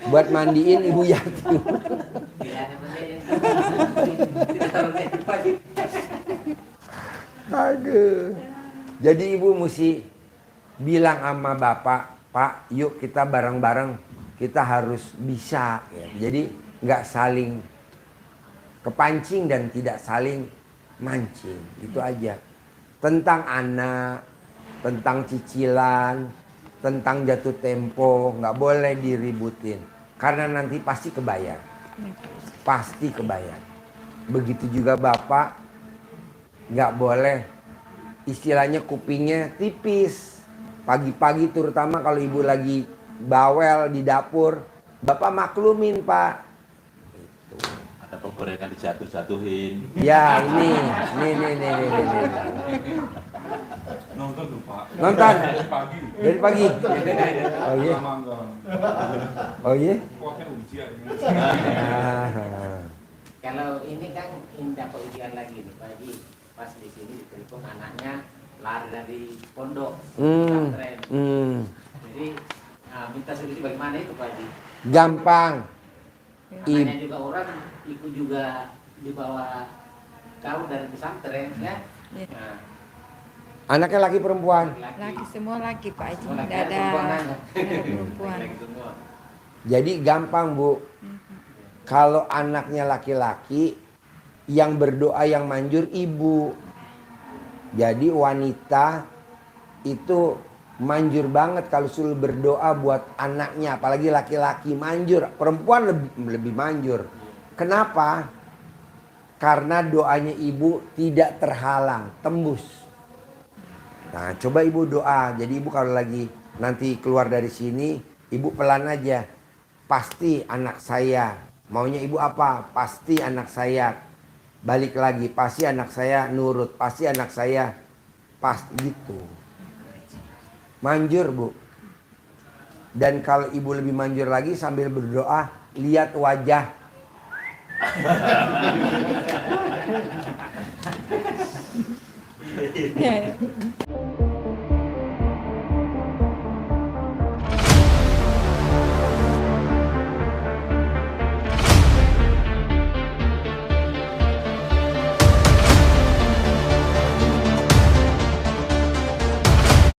[SPEAKER 1] Buat mandiin ibu yatim.
[SPEAKER 2] Tidak ada masalah. Tidak terlalu cepat.
[SPEAKER 1] Aduh. Jadi ibu mesti bilang sama Bapak, Pak, yuk kita bareng-bareng, kita harus bisa. Ya. Jadi nggak saling kepancing dan tidak saling mancing. Itu aja. Tentang anak, tentang cicilan, tentang jatuh tempo, nggak boleh diributin. Karena nanti pasti kebayar. Pasti kebayar. Begitu juga Bapak, nggak boleh istilahnya kupingnya tipis. Pagi-pagi terutama kalau ibu lagi bawel di dapur, Bapak maklumin Pak.
[SPEAKER 5] Ada penggorengan dijatuh-jatuhin.
[SPEAKER 1] Ya ini.
[SPEAKER 7] Nonton tuh Pak.
[SPEAKER 1] Nonton
[SPEAKER 7] Pagi.
[SPEAKER 1] dari pagi. Oh iya.
[SPEAKER 7] Mangga.
[SPEAKER 1] Oh iya.
[SPEAKER 7] Kuatnya ujian.
[SPEAKER 2] Kalau ini kan dapat ujian lagi nih Pak Haji. Pas di sini ditelepon anaknya lari dari pondok pesantren. Jadi minta solusi bagaimana itu Pak Haji?
[SPEAKER 1] Gampang.
[SPEAKER 2] Anaknya juga orang ikut juga dibawa kau dari pesantren ya.
[SPEAKER 4] Iya.
[SPEAKER 2] Nah,
[SPEAKER 1] Anaknya laki perempuan.
[SPEAKER 4] Laki semua laki Pak Haji.
[SPEAKER 2] Oh, laki
[SPEAKER 4] Tidak ada
[SPEAKER 2] perempuan aja.
[SPEAKER 4] perempuan.
[SPEAKER 2] Laki semua.
[SPEAKER 1] Jadi gampang Bu. Kalau anaknya laki-laki, yang berdoa yang manjur ibu. Jadi wanita itu manjur banget kalau suruh berdoa buat anaknya. Apalagi laki-laki manjur. Perempuan lebih manjur. Kenapa? Karena doanya ibu tidak terhalang, tembus. Nah coba ibu doa. Jadi ibu kalau lagi nanti keluar dari sini, ibu pelan aja. Pasti anak saya. Maunya ibu apa? Pasti anak saya balik lagi. Pasti anak saya nurut. Pasti anak saya pasti gitu. Manjur Bu. Dan kalau ibu lebih manjur lagi sambil berdoa, lihat wajah.